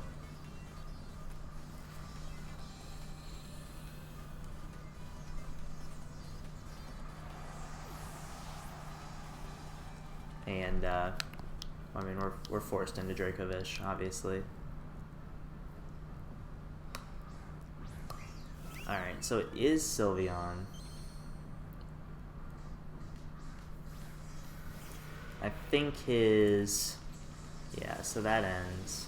And I mean, we're forced into Dracovish, obviously. Alright, so it is Sylveon. I think his... Yeah, so that ends.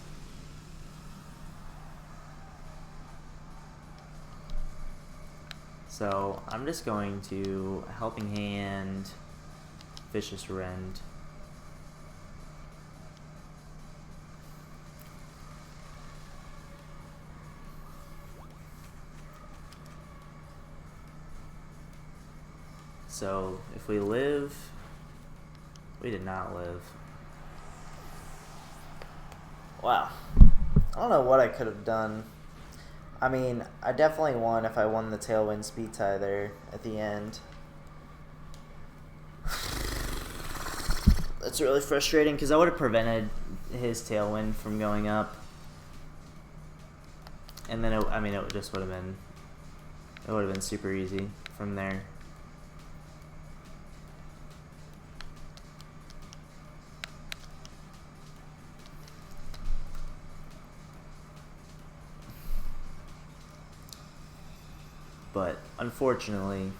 So I'm just going to Helping Hand, Vicious Rend. So if we live, we did not live. Wow. I don't know what I could have done. I mean, I definitely won if I won the Tailwind speed tie there at the end. That's really frustrating because I would have prevented his Tailwind from going up. And then, it just would have been, it would have been super easy from there. But unfortunately,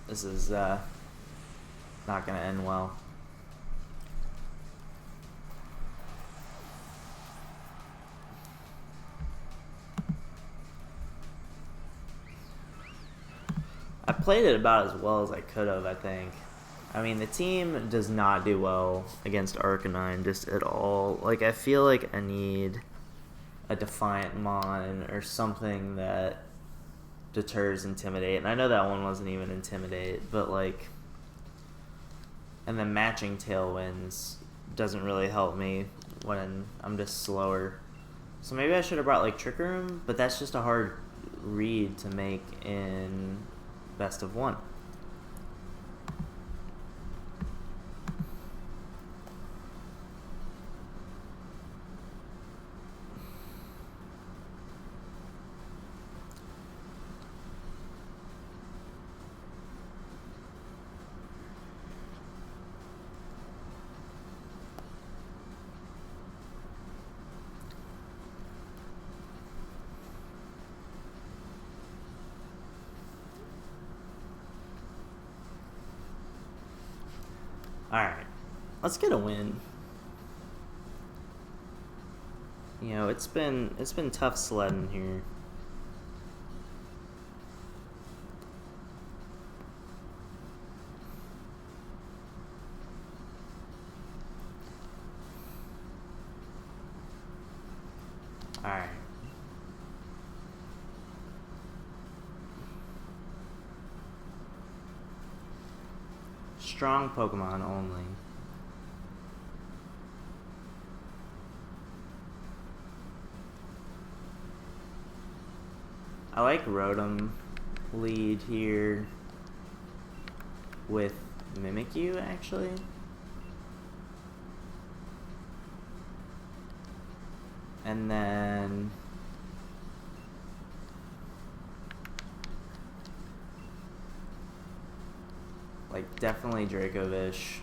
this is not going to end well. I played it about as well as I could have, I think. I mean, the team does not do well against Arcanine just at all. Like, I feel like I need a Defiant Mon or something that deters Intimidate. And I know that one wasn't even Intimidate, but like... And then matching Tailwinds doesn't really help me when I'm just slower. So maybe I should have brought like Trick Room, but that's just a hard read to make in best of one. Alright, let's get a win. You know, it's been tough sledding here. Alright. Strong Pokemon only. I like Rotom lead here with Mimikyu, actually. And then... like, definitely Dracovish.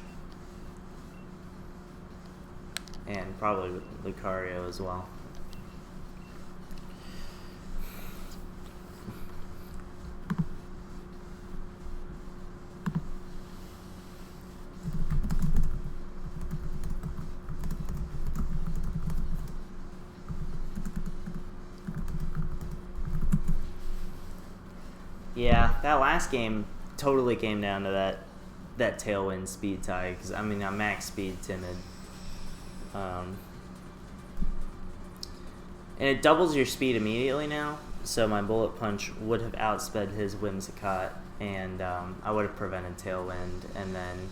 And probably Lucario as well. Yeah, that last game totally came down to that Tailwind speed tie, because I mean I'm max speed timid, and it doubles your speed immediately now. So my Bullet Punch would have outsped his Whimsicott, and I would have prevented Tailwind, and then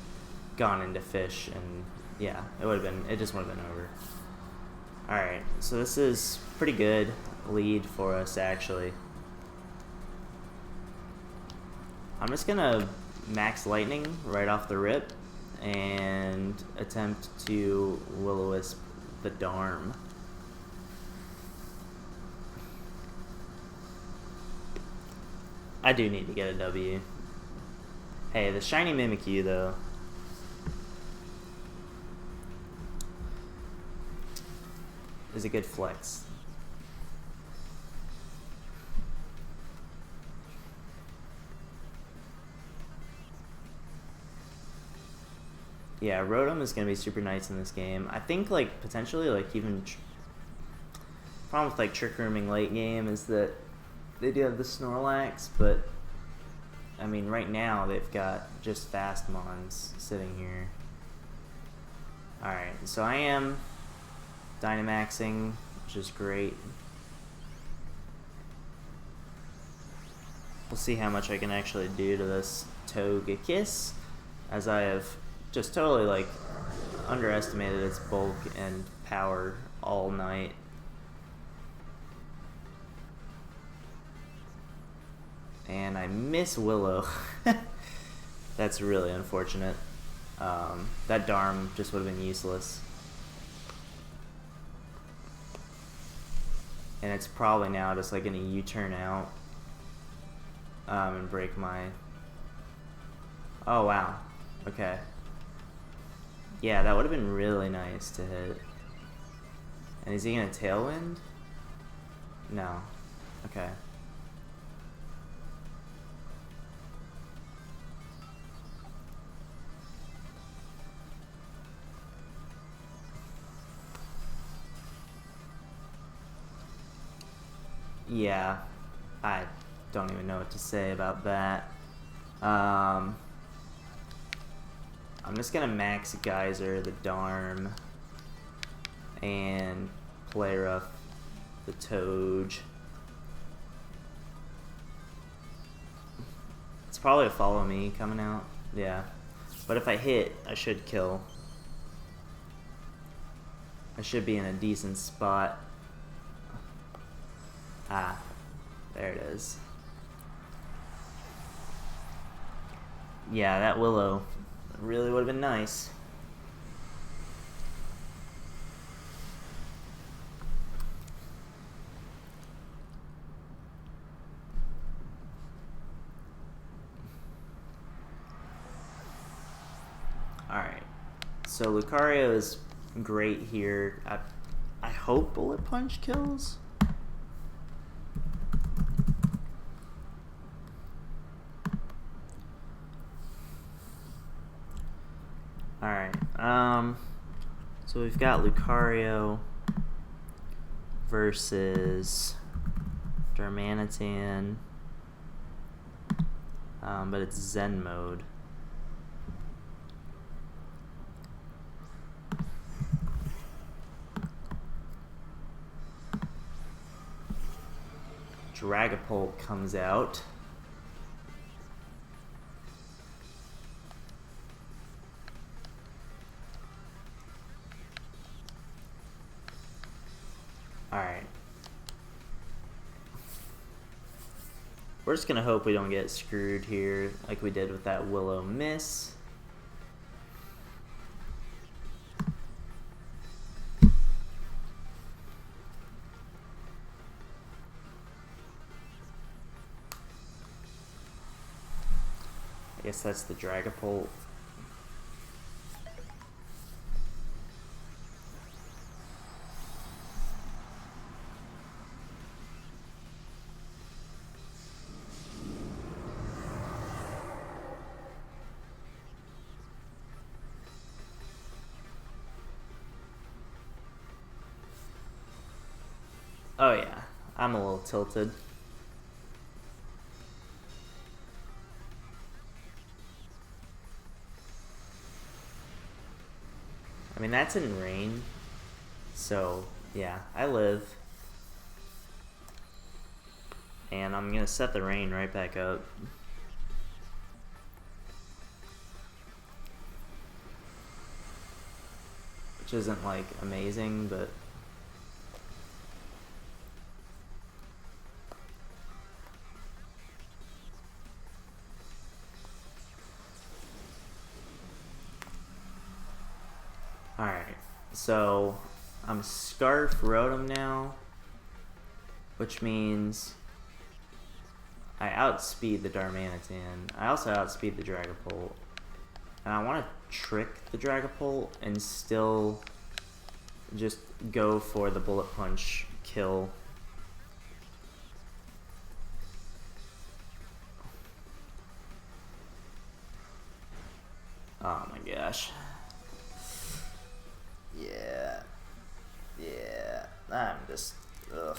gone into Fish, and yeah, it just would have been over. All right, so this is pretty good lead for us actually. I'm just gonna max Lightning right off the rip and attempt to Will-O-Wisp the Darm. I do need to get a W. Hey, the shiny Mimikyu though. Is a good flex. Yeah, Rotom is going to be super nice in this game. I think, like, potentially, like, even... problem with, like, Trick Rooming late game is that they do have the Snorlax, but, I mean, right now they've got just fast mons sitting here. Alright, so I am Dynamaxing, which is great. We'll see how much I can actually do to this Togekiss, as I have just totally, like, underestimated its bulk and power all night. And I miss Willow. That's really unfortunate. That Darm just would have been useless. And it's probably now just like gonna U-turn out and break my... Oh wow, okay. Yeah, that would have been really nice to hit. And is he gonna Tailwind? No. Okay. Yeah, I don't even know what to say about that. I'm just gonna max Geyser the Darm and play rough the Toge. It's probably a follow me coming out, yeah. But if I hit, I should kill. I should be in a decent spot. Ah, there it is. Yeah, that Willow really would have been nice. Alright, so Lucario is great here. I hope Bullet Punch kills. Alright, so we've got Lucario versus Darmanitan, but it's Zen mode. Dragapult comes out. Alright. We're just gonna hope we don't get screwed here like we did with that Willow miss. I guess that's the Dragapult. Oh yeah, I'm a little tilted. I mean, that's in rain, so yeah, I live. And I'm gonna set the rain right back up. Which isn't like amazing, but alright, so I'm Scarf Rotom now, which means I outspeed the Darmanitan. I also outspeed the Dragapult. And I want to trick the Dragapult and still just go for the Bullet Punch kill. Oh my gosh. Yeah. Yeah. I'm just... Ugh.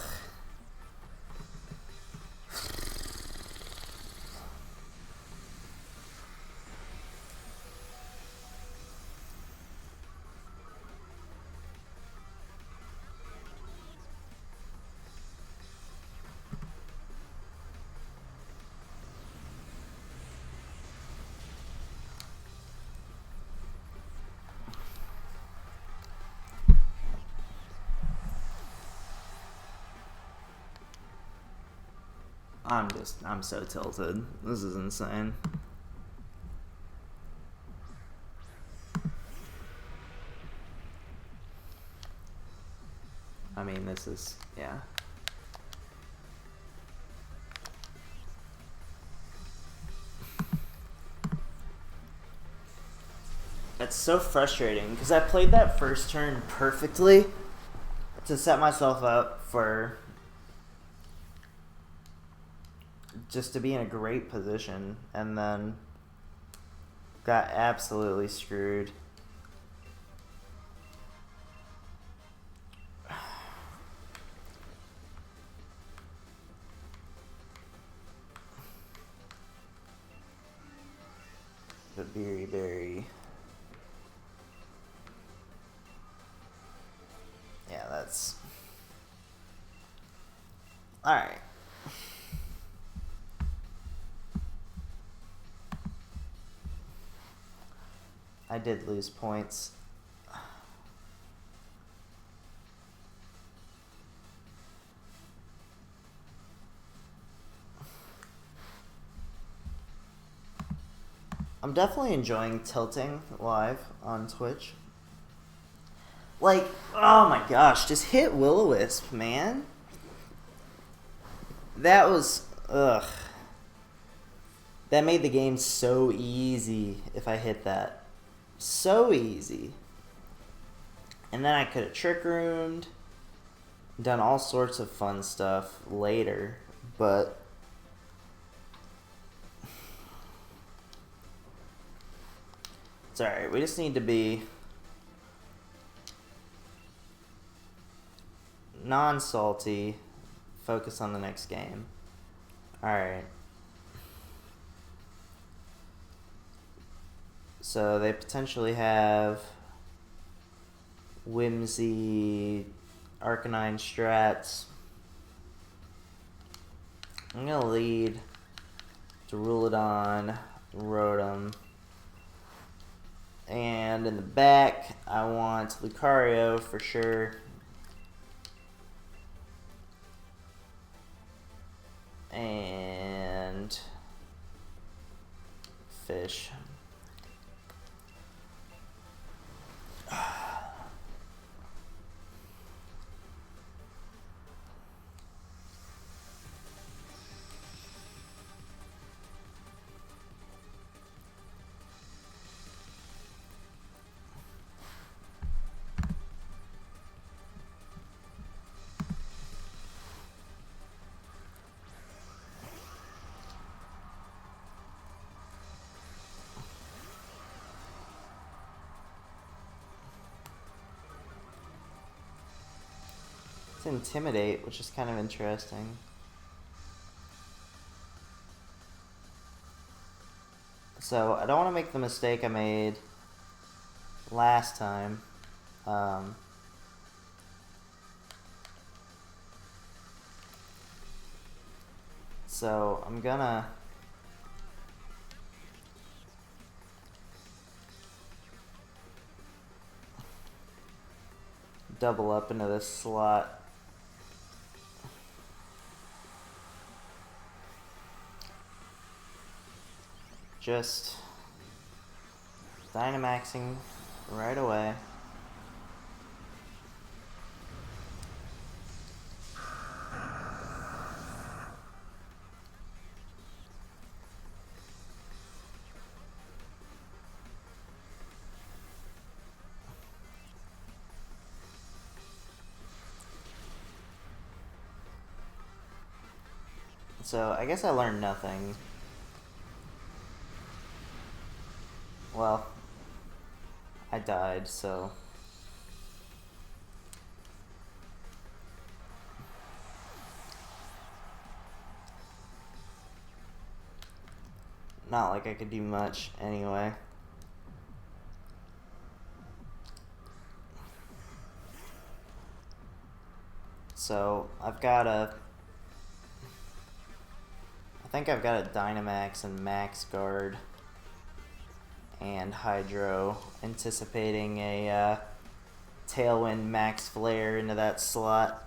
I'm so tilted. This is insane. I mean, this is, yeah. It's so frustrating because I played that first turn perfectly to set myself up for just to be in a great position, and then got absolutely screwed. The berry. Yeah, that's... Alright. I did lose points. I'm definitely enjoying tilting live on Twitch. Like, oh my gosh, just hit Will-O-Wisp, man. That was, ugh. That made the game so easy if I hit that. So easy. And then I could have Trick Roomed, done all sorts of fun stuff later, but it's alright. We just need to be non-salty, focus on the next game. Alright. So they potentially have Whimsy, Arcanine strats. I'm going to lead to Rulodon, Rotom. And in the back, I want Lucario for sure. And Fish. Intimidate, which is kind of interesting. So I don't want to make the mistake I made last time. So I'm gonna double up into this slot. Just Dynamaxing right away. So I guess I learned nothing. Well, I died, so... Not like I could do much anyway. So I've got a... I think I've got a Dynamax and Max Guard and Hydro, anticipating a Tailwind Max Flare into that slot.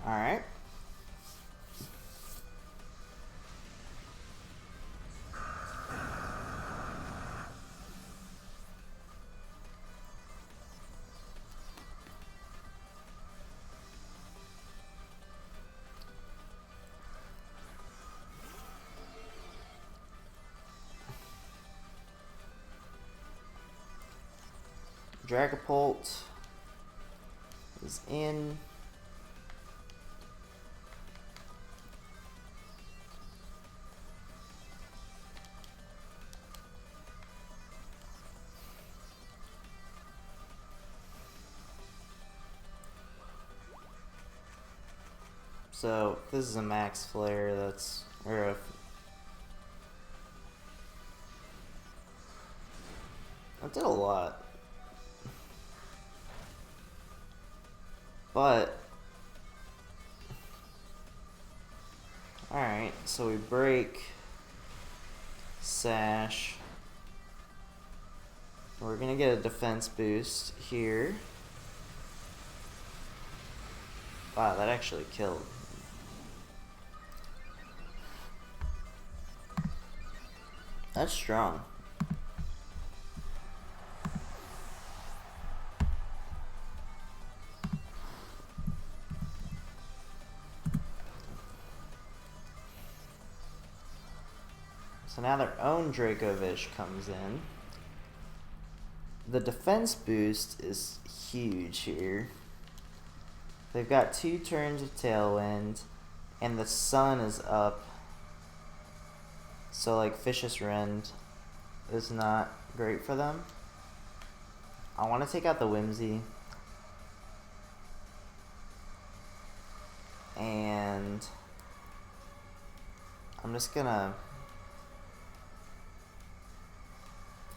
Alright. Dragapult is in. So this is a Max Flare. That's that did a lot. But alright, so we break Sash. We're gonna get a defense boost here. Wow, that actually killed. That's strong. So now their own Dracovish comes in. The defense boost is huge here. They've got 2 turns of Tailwind, and the sun is up. So like Vicious Rend is not great for them. I want to take out the Whimsy. And I'm just gonna...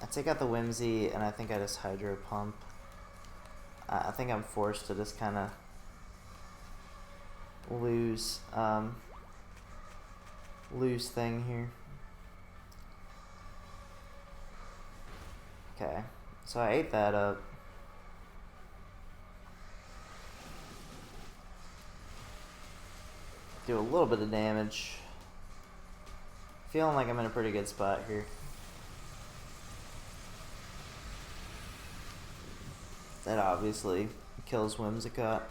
I take out the Whimsy, and I think I just Hydro Pump. I think I'm forced to just kind of lose thing here. Okay, so I ate that up. Do a little bit of damage. Feeling like I'm in a pretty good spot here. That obviously kills Whimsicott.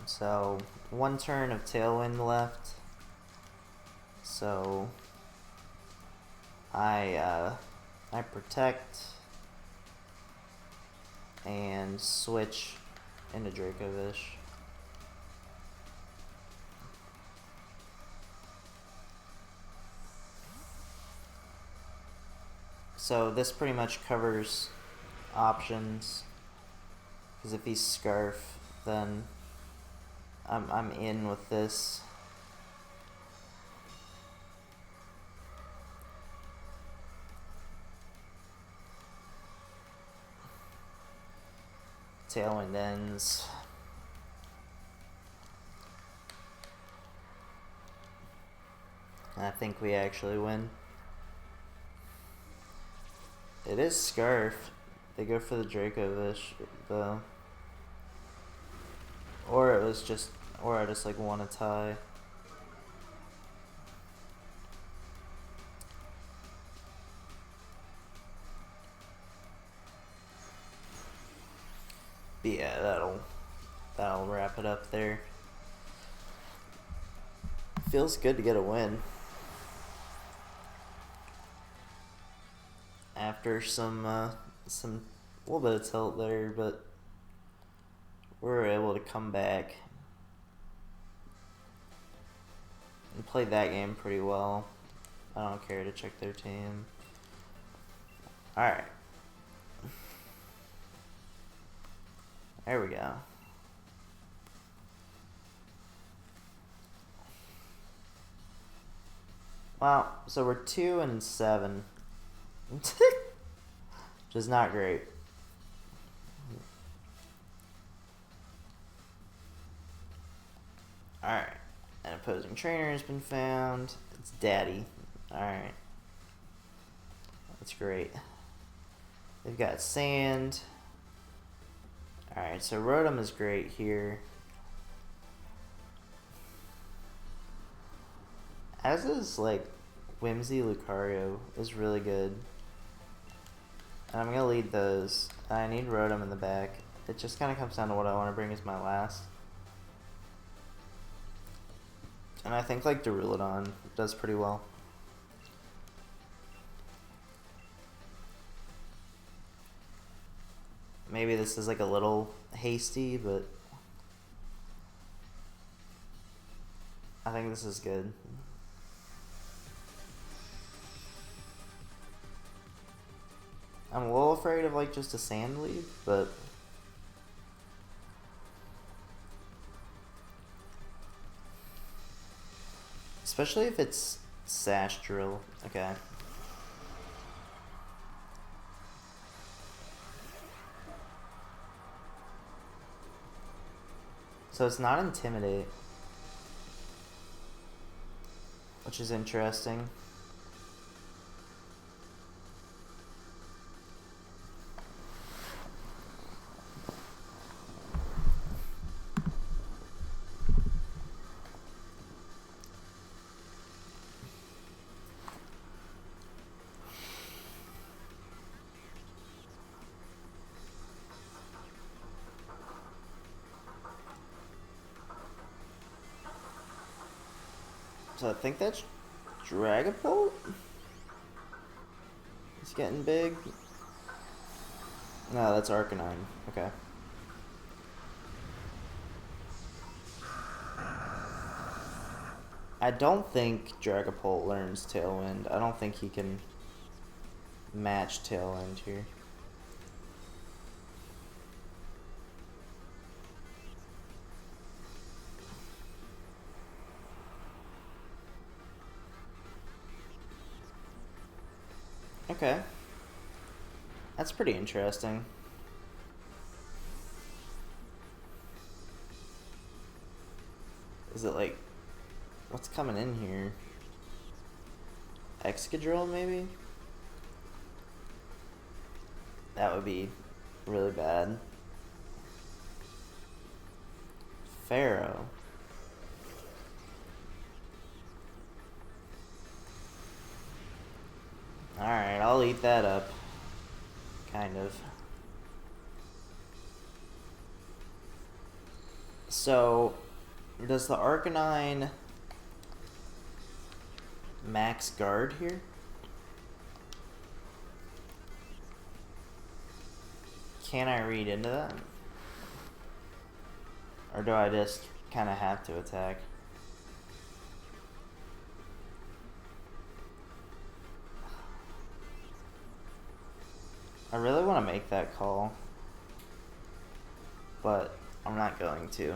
So 1 turn of Tailwind left. So I protect and switch into Dracovish. So this pretty much covers options. Because if he's Scarf, then I'm in with this. Tailwind ends. I think we actually win. It is Scarf. They go for the Dracovish, though. Or it was just, or I just like want to tie. But yeah, that'll wrap it up there. Feels good to get a win. After some little bit of tilt there, but we were able to come back and play that game pretty well. I don't care to check their team. Alright. There we go. Wow, so we're 2-7. Which is not great. Alright. An opposing trainer has been found. It's Daddy. Alright. That's great. They've got Sand. Alright, so Rotom is great here. As is, like, Whimsy Lucario is really good. And I'm going to lead those. I need Rotom in the back. It just kind of comes down to what I want to bring as my last. And I think, like, Duraludon does pretty well. Maybe this is, like, a little hasty, but I think this is good. I'm a little afraid of, like, just a Sand lead, but especially if it's Sash Drill. Okay. So it's not Intimidate, which is interesting. So I think that's Dragapult? It's getting big. No, that's Arcanine. Okay. I don't think Dragapult learns Tailwind. I don't think he can match Tailwind here. Okay. That's pretty interesting. Is it like, what's coming in here? Excadrill maybe? That would be really bad. Pharaoh. Alright, I'll eat that up. Kind of. So, does the Arcanine max guard here? Can I read into that? Or do I just kind of have to attack? I really want want to make that call, but I'm not going to.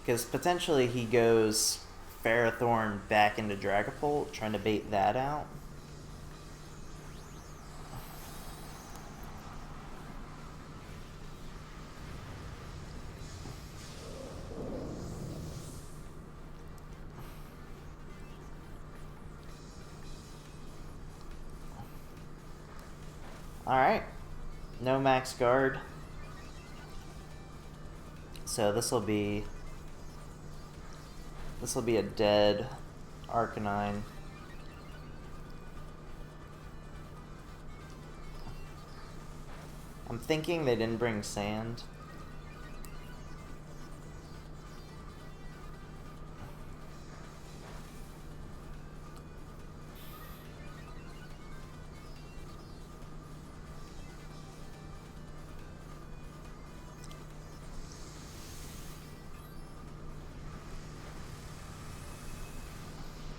Because potentially he goes Ferrothorn back into Dragapult, trying to bait that out. Alright. No max guard. So this will be a dead Arcanine. I'm thinking they didn't bring sand.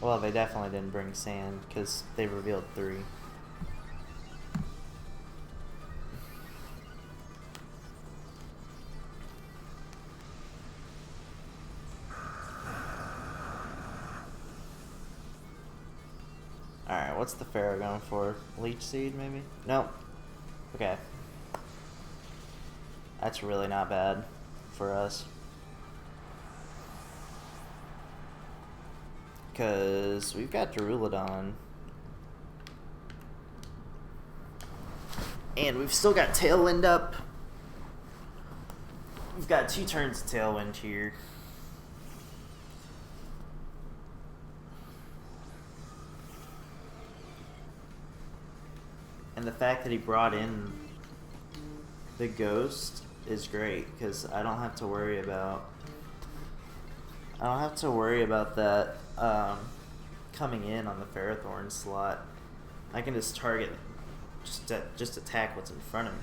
Well, they definitely didn't bring sand because they revealed 3. Alright, what's the Pharaoh going for? Leech Seed, maybe? Nope. Okay. That's really not bad for us. Because we've got Duraludon. And we've still got Tailwind up. We've got 2 turns of Tailwind here. And the fact that he brought in the Ghost is great, because I don't have to worry about that coming in on the Ferrothorn slot. I can just target, just attack what's in front of me.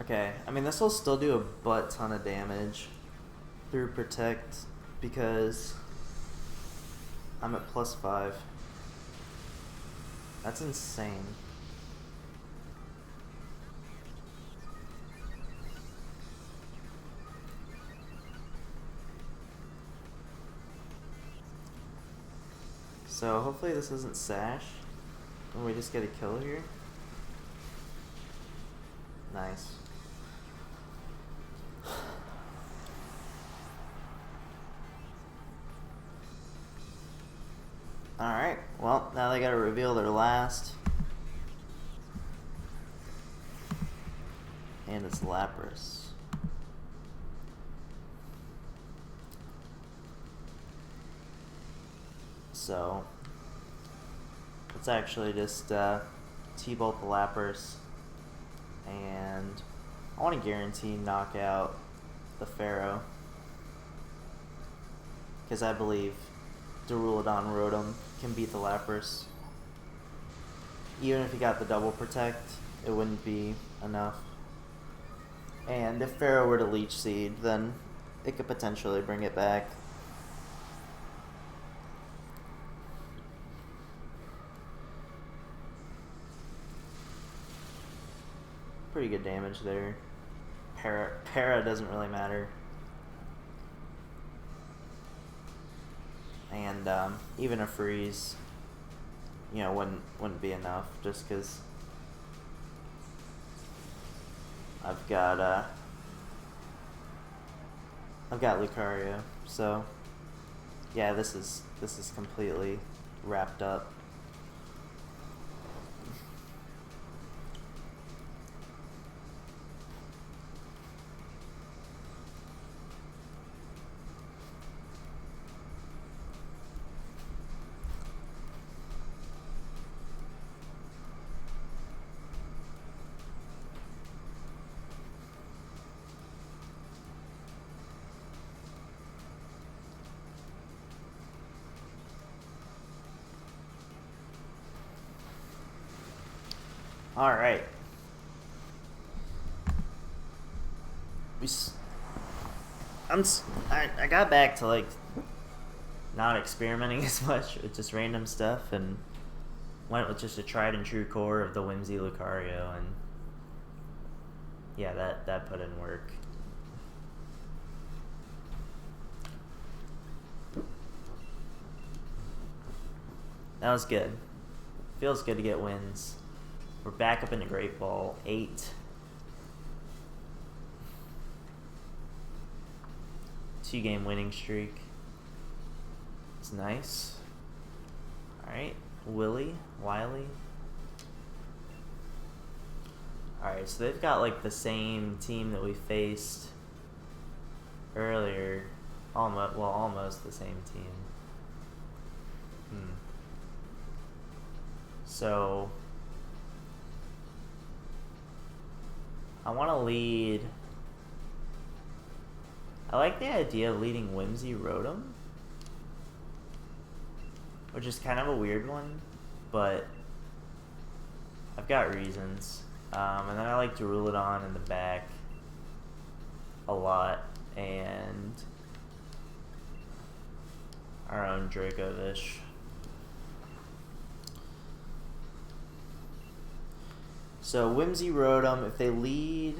Okay, I mean, this will still do a butt ton of damage through Protect because I'm at +5. That's insane. So hopefully this isn't Sash and we just get a kill here. Nice. Alright, well, now they gotta reveal their last. And it's Lapras. So, let's actually just T-bolt the Lapras. And I want to guarantee knock out the Pharaoh. Because I believe Duraludon Rotom can beat the Lapras. Even if he got the double protect, it wouldn't be enough. And if Pharaoh were to Leech Seed, then it could potentially bring it back. Pretty good damage there. Para doesn't really matter. And even a freeze, you know, wouldn't be enough, just because I've got Lucario. So yeah, this is completely wrapped up. All right. I got back to like not experimenting as much with just random stuff and went with just a tried and true core of the Whimsy Lucario, and yeah, that put in work. That was good. Feels good to get wins. We're back up into Great Ball 8. 2-game winning streak. It's nice. Alright, Wiley. Alright, so they've got like the same team that we faced earlier. Almost the same team. So I want to lead. I like the idea of leading Whimsy Rotom, which is kind of a weird one, but I've got reasons. And then I like to rule it on in the back a lot, and our own Dracovish. So Whimsy Rotom, if they lead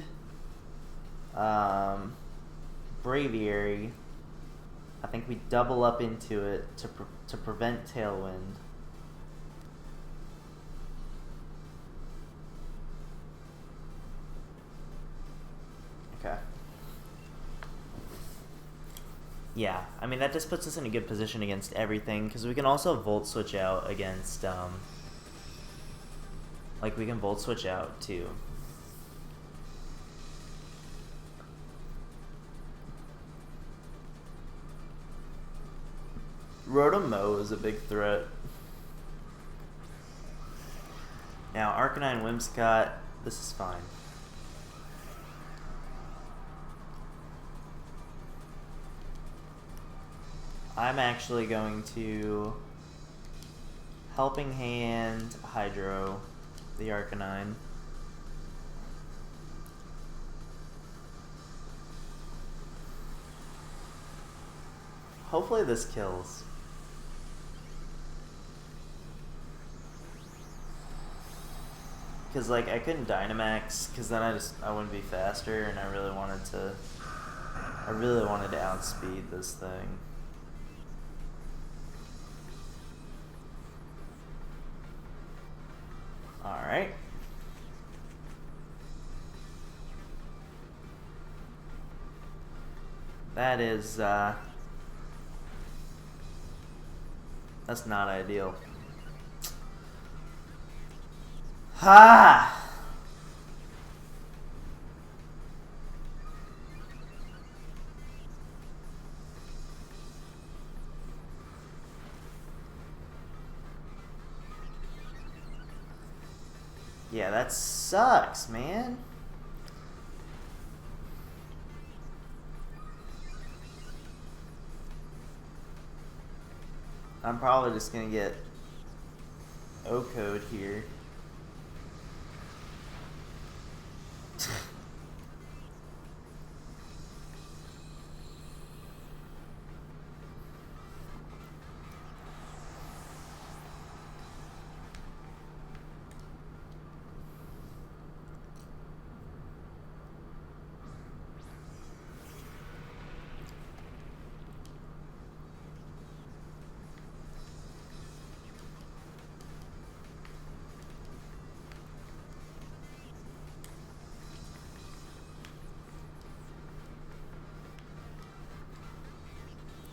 Braviary, I think we double up into it to prevent Tailwind. Okay. Yeah, I mean, that just puts us in a good position against everything, because we can also Volt Switch out against, like, we can Volt Switch out, too. Rotom-Mow is a big threat. Now, Arcanine Whimsicott, this is fine. I'm actually going to Helping Hand Hydro the Arcanine. Hopefully this kills. Because, like, I couldn't Dynamax, because then I wouldn't be faster, and I really wanted to outspeed this thing. Alright. That is, that's not ideal. Ha! Yeah, that sucks, man. I'm probably just gonna get O-code here.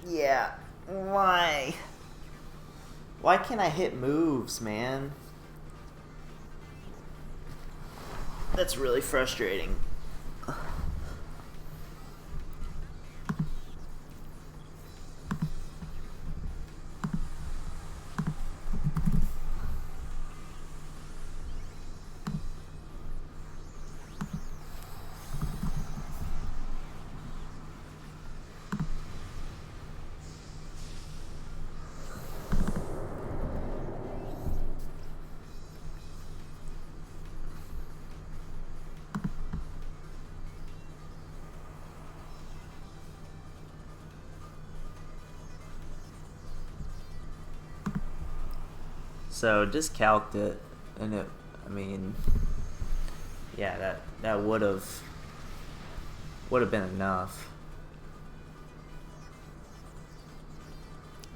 Yeah, why? Why can't I hit moves, man? That's really frustrating. So just calced it, and it. I mean, yeah, that would have been enough.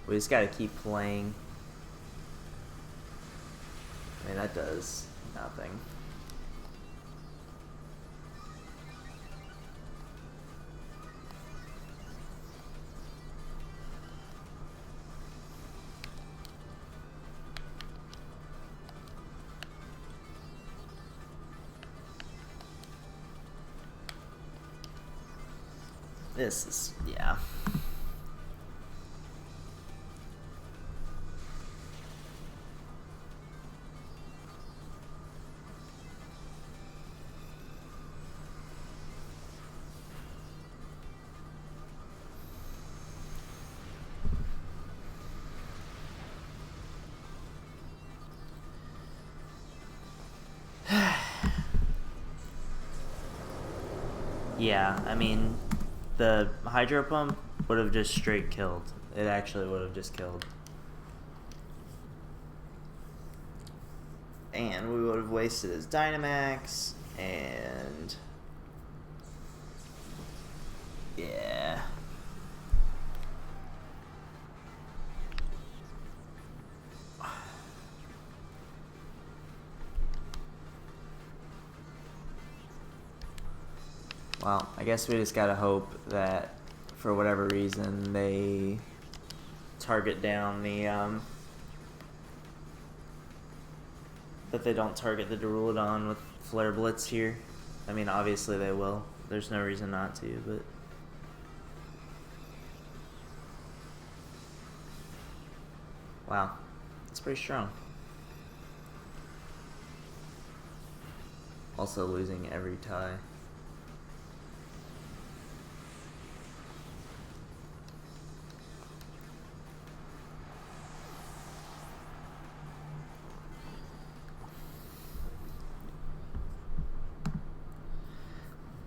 We just gotta keep playing. I mean, that does nothing. This is, yeah. Yeah, I mean, the hydro pump would have just straight killed. It actually would have just killed. And we would have wasted his Dynamax, and... yeah. Well, I guess we just gotta hope that, for whatever reason, they target down the, that they don't target the Duraludon with Flare Blitz here. I mean, obviously they will. There's no reason not to, but... wow, it's pretty strong. Also losing every tie.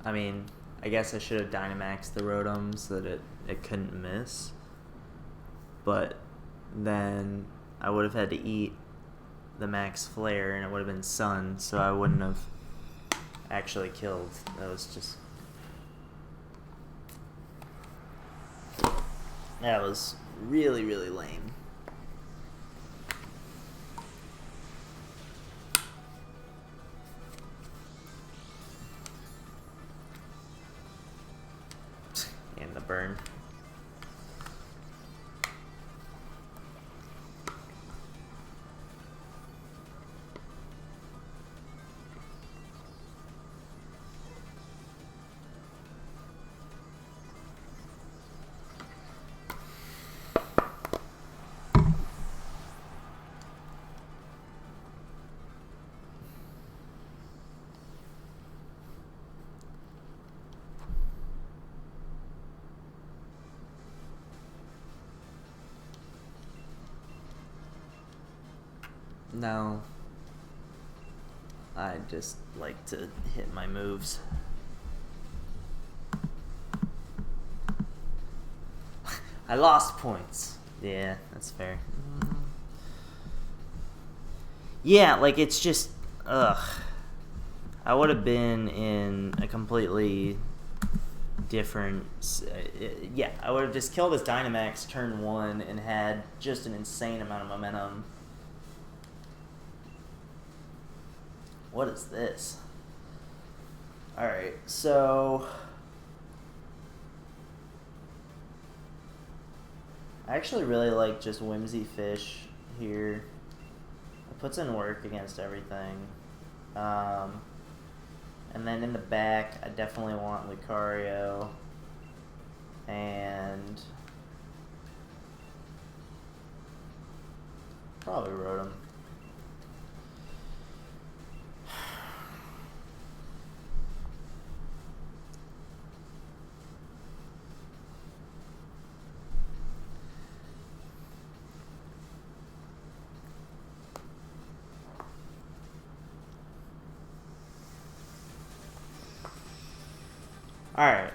I mean, I guess I should have Dynamaxed the Rotom so that it couldn't miss. But then I would have had to eat the Max Flare and it would have been Sun, so I wouldn't have actually killed. That was just... that was really, really lame. And the burn. No. I just like to hit my moves. I lost points. Yeah, that's fair. Yeah, like, it's just... ugh. I would have been in a completely different... yeah, I would have just killed his Dynamax turn 1 and had just an insane amount of momentum. What is this? Alright, so... I actually really like just Whimsy Fish here. It puts in work against everything. And then in the back, I definitely want Lucario. And... probably Rotom. Alright.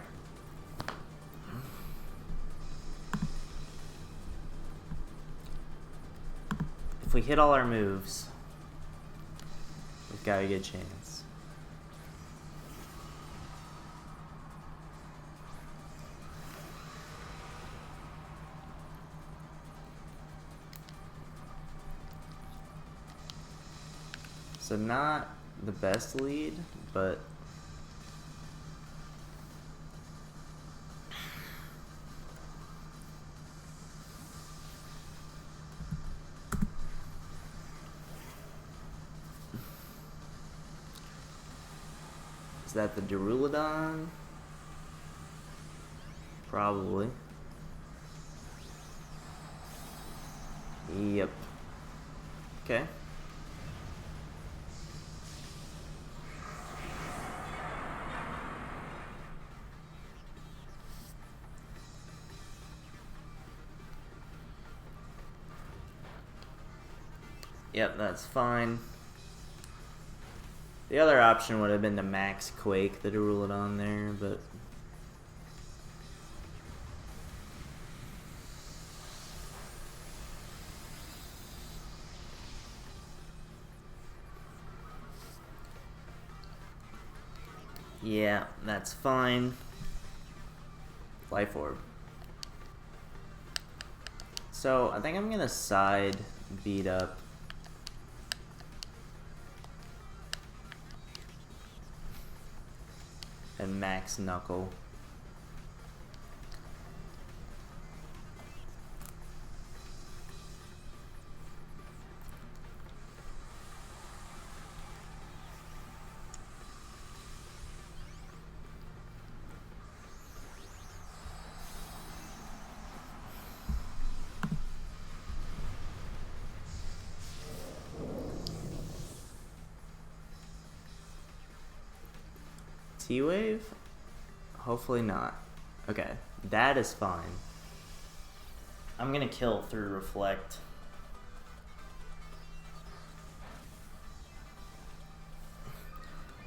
If we hit all our moves, we've got a good chance. So not the best lead, but is that the Durulodon? Probably. Yep. Okay. Yep, that's fine. The other option would have been to max Quake the Durulodon there, but yeah, that's fine. Life Orb. So I think I'm gonna side beat up and max Knuckle. T-Wave? Hopefully not. Okay, that is fine. I'm gonna kill through Reflect.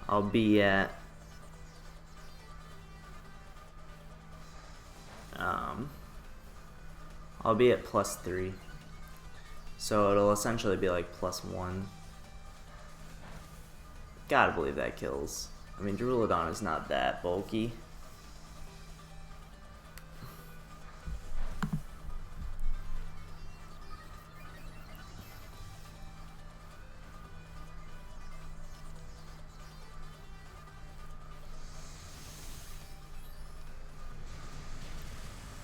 I'll be at +3. So it'll essentially be like +1. Gotta believe that kills. I mean, Durulodon is not that bulky.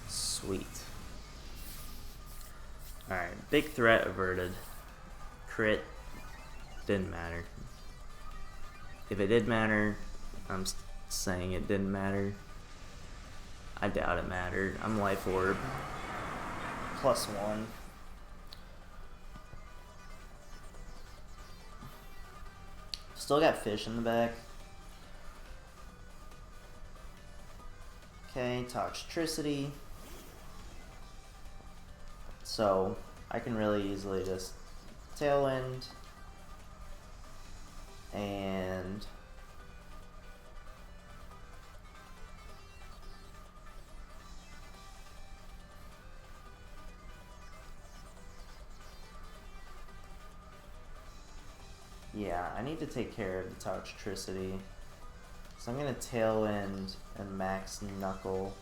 Sweet. Alright, big threat averted. Crit didn't matter. If it did matter, I'm saying it didn't matter. I doubt it mattered. I'm Life Orb. +1. Still got fish in the back. Okay, Toxtricity. So I can really easily just Tailwind and yeah, I need to take care of the Toxtricity. So I'm gonna Tailwind and max Knuckle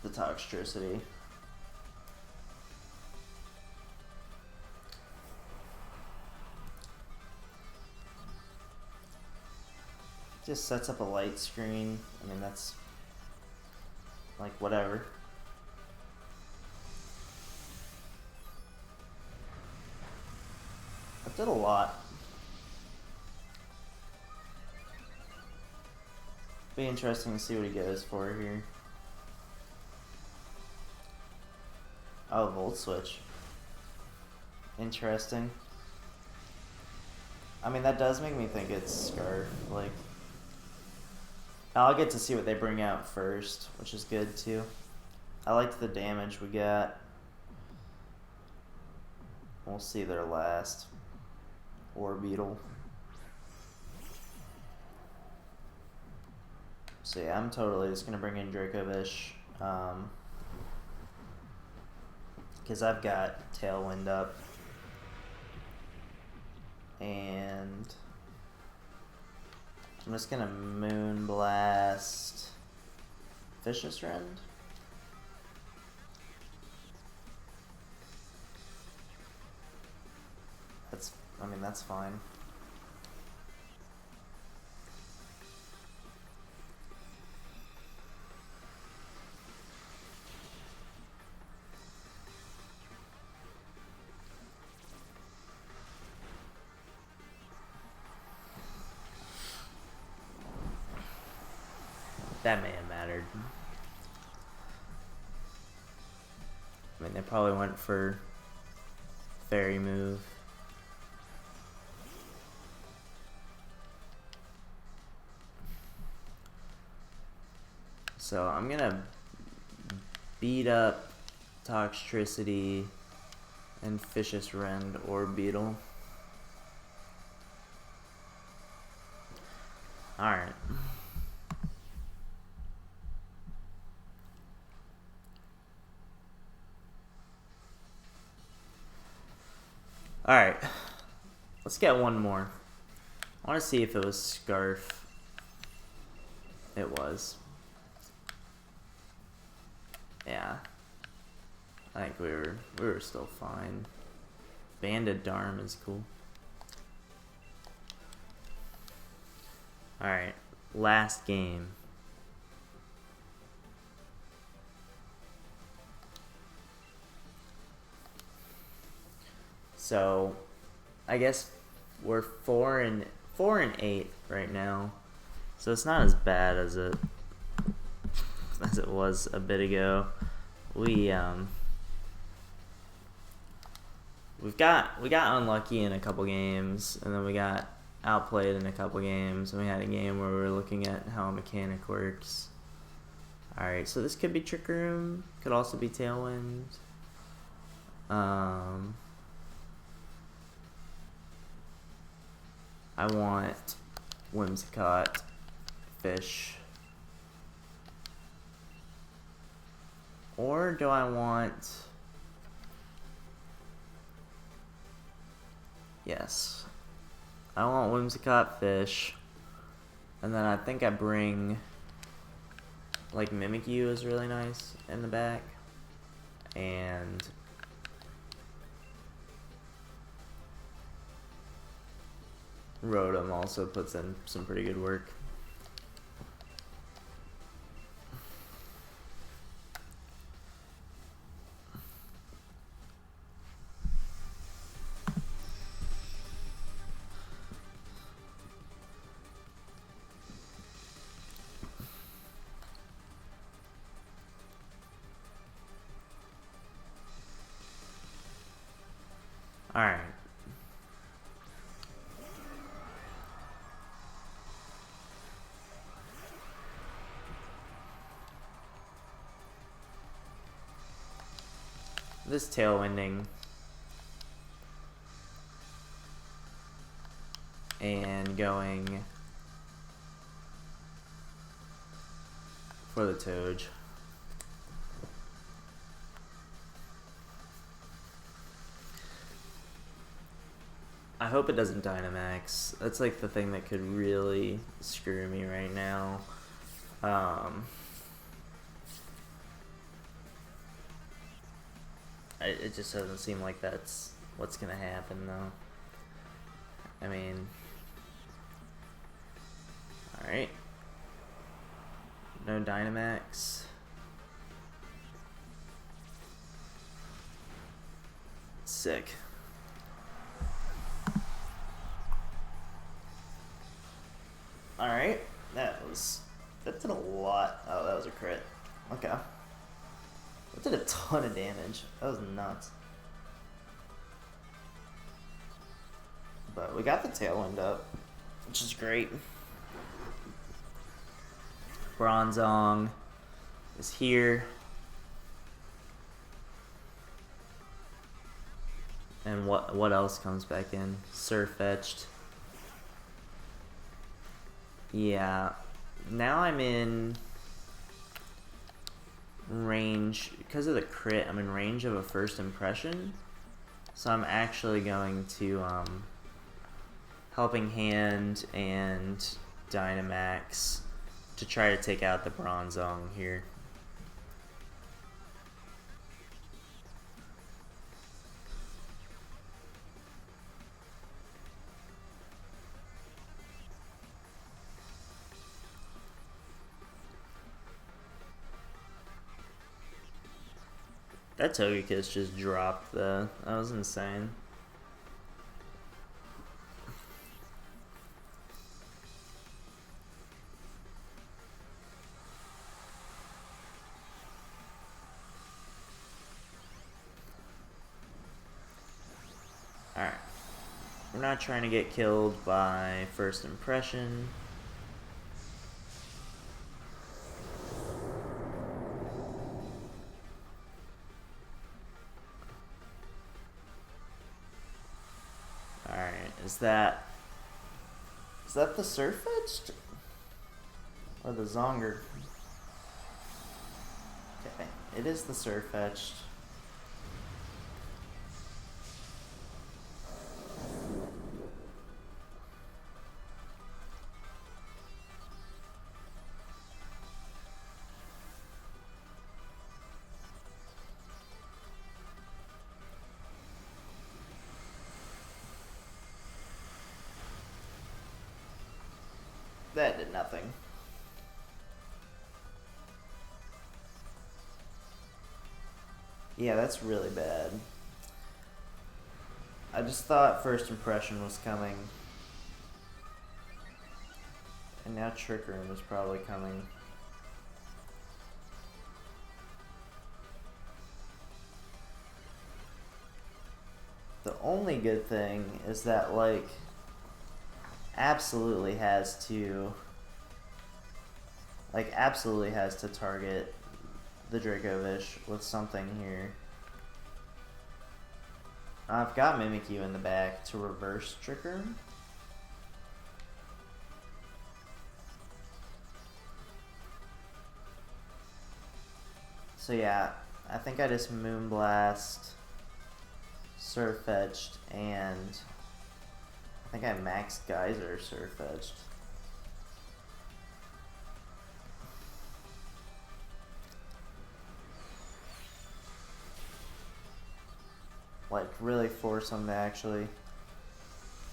the Toxtricity. Just sets up a light screen. I mean, that's like whatever. That did a lot. Be interesting to see what he goes for here. Oh, Volt Switch. Interesting. I mean, that does make me think it's Scarf. Like, I'll get to see what they bring out first, which is good too. I liked the damage we got. We'll see their last. Orbeetle. So yeah, I'm totally just gonna bring in Dracovish. because I've got Tailwind up. And I'm just gonna Moonblast Vicious Rend. That's fine. That may have mattered. I mean, they probably went for Fairy move. So I'm gonna beat up Toxtricity and Vicious Rend or Beetle. Alright. Alright. Let's get one more. I want to see if it was Scarf. It was. Yeah. I think we were still fine. Banded Darm is cool. Alright. Last game. So I guess we're 4 and 8 right now. So it's not as bad as it was a bit ago. We got unlucky in a couple games, and then we got outplayed in a couple games, and we had a game where we were looking at how a mechanic works. Alright, so this could be Trick Room, could also be Tailwind. I want Whimsicott, Fish. Or do I want... Yes. I want Whimsicott, Fish. And then I think I bring... Like, Mimikyu is really nice in the back. And... Rotom also puts in some pretty good work. Alright. This Tailwinding and going for the Toad. I hope it doesn't Dynamax. That's like the thing that could really screw me right now. It just doesn't seem like that's what's gonna happen, though. I mean, alright. No Dynamax. Sick. Alright. That did a lot. Oh, that was a crit. Okay. That did a ton of damage. That was nuts. But we got the Tailwind up, which is great. Bronzong is here. And what else comes back in? Surfetched. Yeah. Now I'm in range, because of the crit, I'm in range of a first impression. So I'm actually going to Helping Hand and Dynamax to try to take out the Bronzong here. That Togekiss just dropped the... That was insane. Alright. We're not trying to get killed by first impression. Alright, is that the Surfetched? Or the Zonger? Okay, it is the Surfetched. That did nothing. Yeah, that's really bad. I just thought first impression was coming. And now Trick Room is probably coming. The only good thing is that, like, absolutely has to target the Dracovish with something here. I've got Mimikyu in the back to reverse Trick Room. So yeah, I think I just Moonblast, Surfetched, and I think I Max Geyser Surfetched. Like, really force him to actually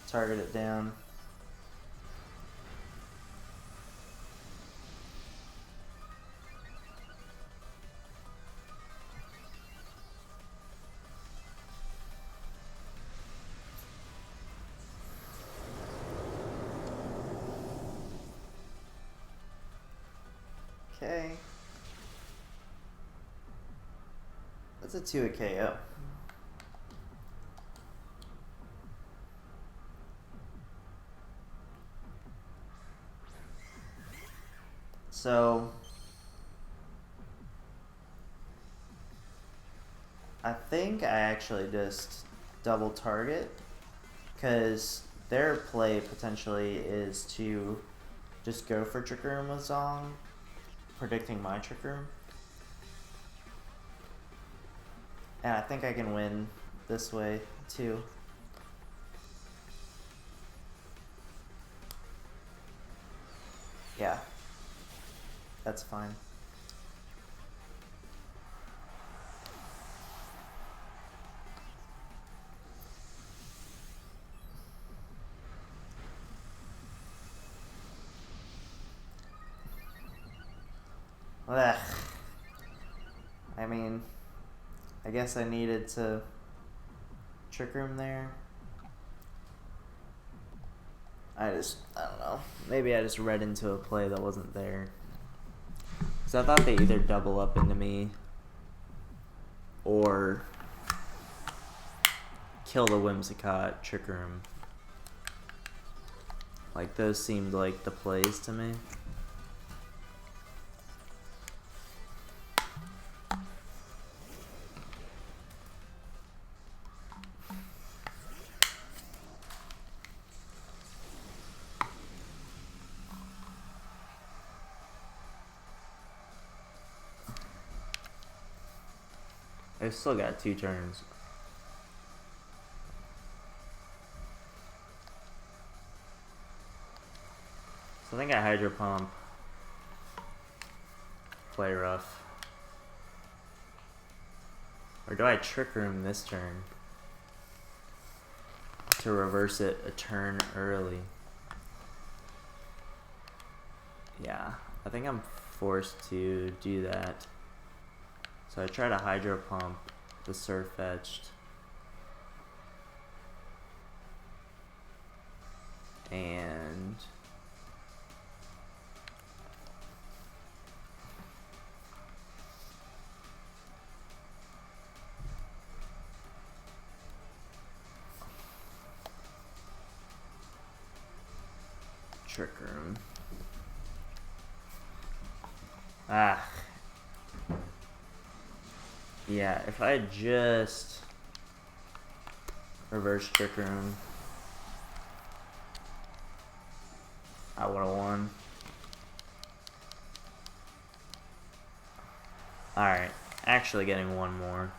target it down. Okay. That's a 2-hit KO. So I think I actually just double target, because their play potentially is to just go for Trick Room with Zong, predicting my Trick Room. And I think I can win this way too. Yeah, that's fine. Ugh. I mean, I guess I needed to Trick Room there. I don't know. Maybe I just read into a play that wasn't there. Because I thought they either double up into me or kill the Whimsicott, Trick Room. Like, those seemed like the plays to me. I've still got 2 turns. So I think I Hydro Pump, play rough. Or do I Trick Room this turn to reverse it a turn early? Yeah, I think I'm forced to do that. So I try to Hydro Pump the Surf Fetched. And Trick Room. Ah. Yeah, if I just reverse Trick Room, I would have won. Alright, actually getting one more.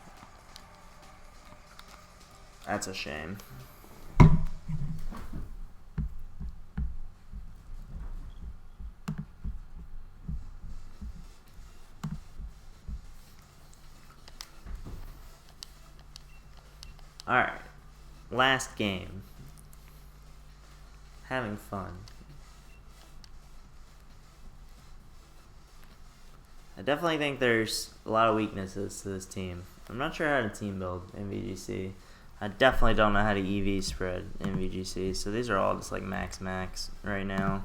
That's a shame. Alright, last game. Having fun. I definitely think there's a lot of weaknesses to this team. I'm not sure how to team build in VGC. I definitely don't know how to EV spread in VGC. So these are all just like max right now.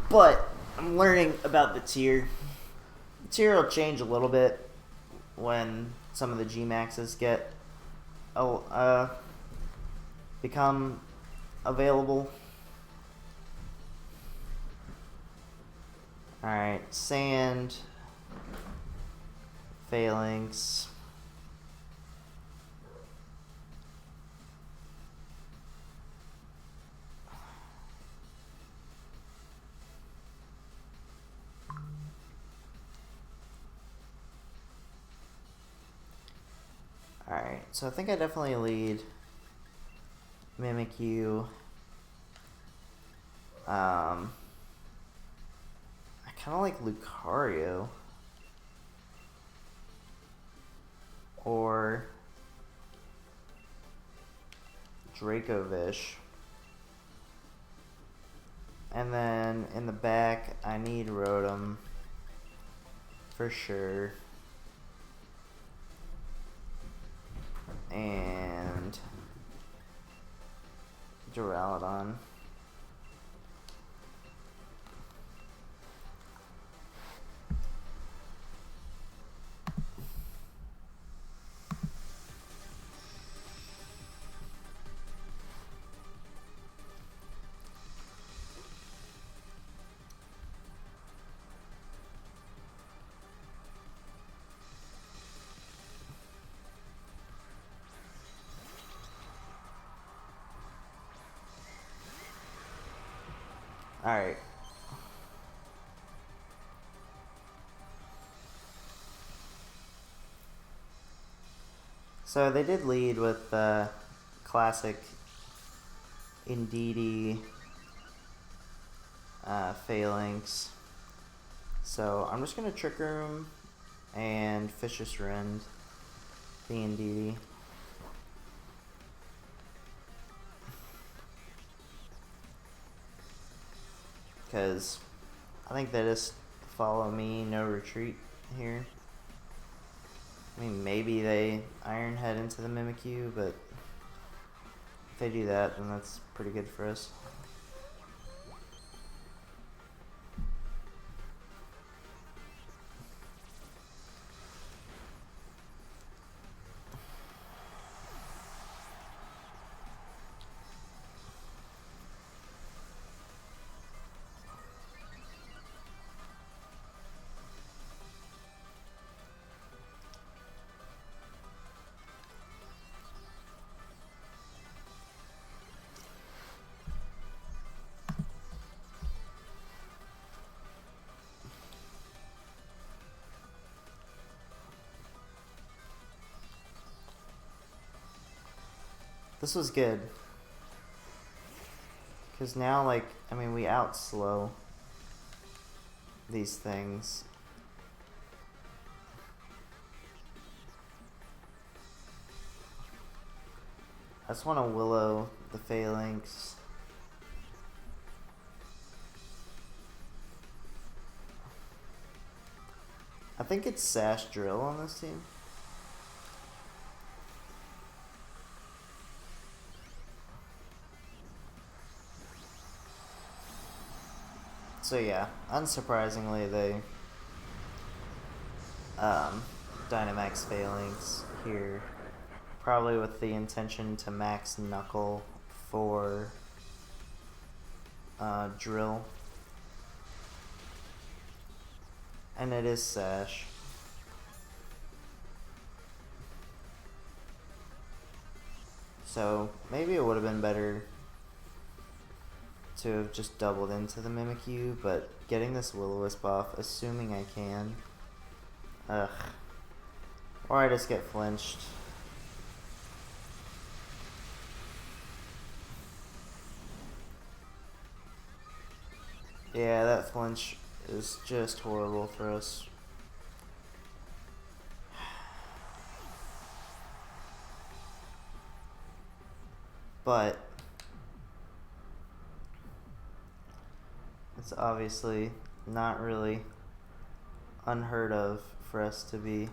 But I'm learning about the tier. The tier will change a little bit when some of the G maxes get become available. Alright, Sand, Phalanx. Alright, so I think I definitely lead Mimikyu. I kind of like Lucario. Or Dracovish. And then in the back, I need Rotom for sure. And Duraludon. Alright. So they did lead with the classic Indeedee Phalanx. So I'm just going to Trick Room and Vicious Rend the Indeedee. Because I think they just follow me, no retreat here. I mean, maybe they Iron Head into the Mimikyu, but if they do that, then that's pretty good for us. This was good. Because now, like, I mean, we outslow these things. I just want to willow the phalanx. I think it's Sash Drill on this team. So yeah, unsurprisingly they Dynamax Phalanx here, probably with the intention to max Knuckle for Drill. And it is Sash. So maybe it would have been better to have just doubled into the Mimikyu, but getting this Will-O-Wisp off, assuming I can. Ugh. Or I just get flinched. Yeah, that flinch is just horrible for us. But it's obviously not really unheard of for us to be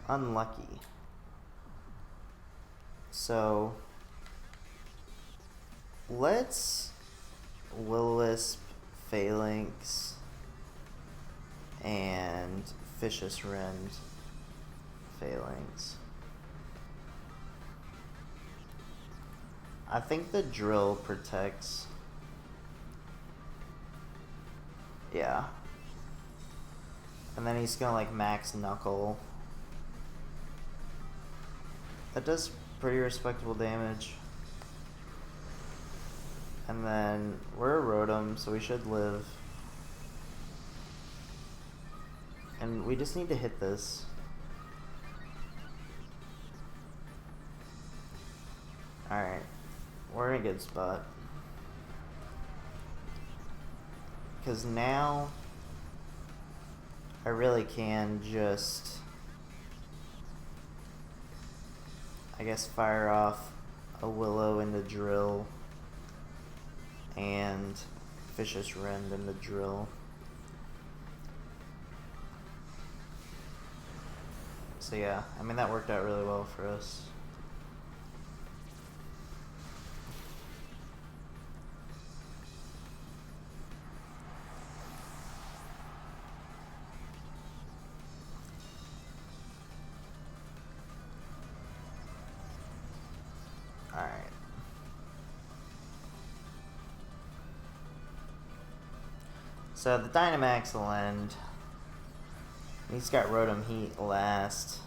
unlucky. So let's Will-O-Wisp, Phalanx, and Vicious Rend Phalanx. I think the Drill protects. Yeah. And then he's gonna like max Knuckle. That does pretty respectable damage. And then we're a Rotom, so we should live. And we just need to hit this. Alright. We're in a good spot. Because now I really can just, I guess, fire off a Willow into Drill and Vicious Rend into Drill. So yeah, I mean that worked out really well for us. Alright. So the Dynamax will end. He's got Rotom Heat last.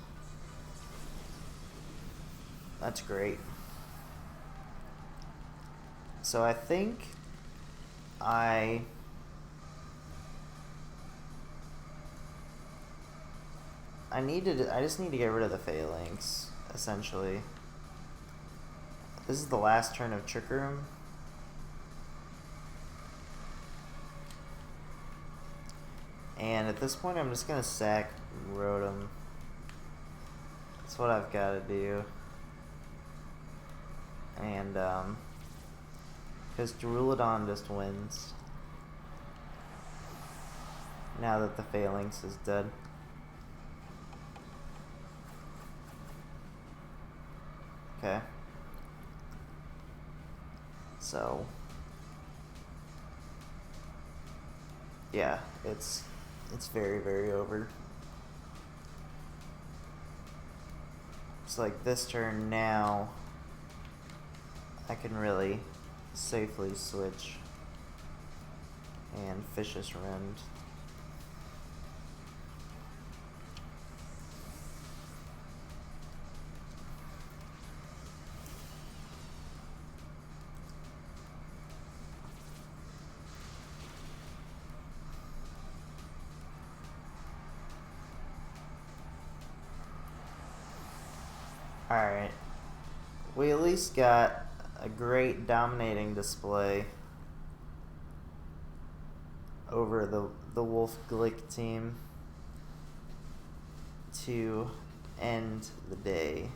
That's great. So I think I just need to get rid of the Phalanx, essentially. This is the last turn of Trick Room. And at this point, I'm just going to sack Rotom. That's what I've got to do. And, because Duraludon just wins. Now that the Phalanx is dead. Okay. So, yeah, it's very, very over. It's like this turn now, I can really safely switch and Vicious Rend. Alright, we at least got a great dominating display over the Wolf Glick team to end the day.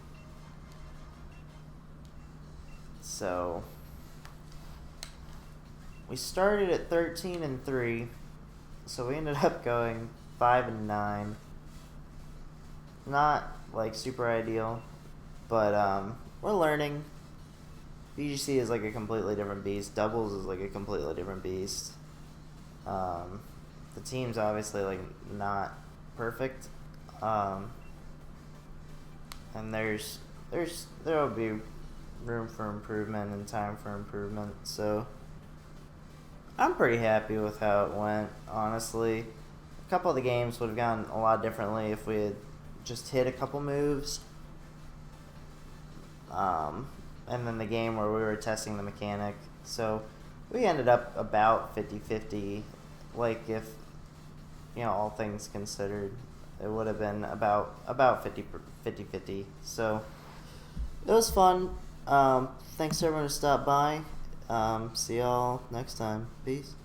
So we started at 13-3, so we ended up going 5-9. Not like super ideal, but we're learning. VGC is like a completely different beast. Doubles is like a completely different beast. The team's obviously like not perfect, and there'll be room for improvement and time for improvement. So I'm pretty happy with how it went. Honestly, a couple of the games would have gone a lot differently if we had just hit a couple moves. And then the game where we were testing the mechanic. So we ended up about 50-50. Like, if, all things considered, it would have been about 50-50. So it was fun. Thanks to everyone who stopped by. See y'all next time. Peace.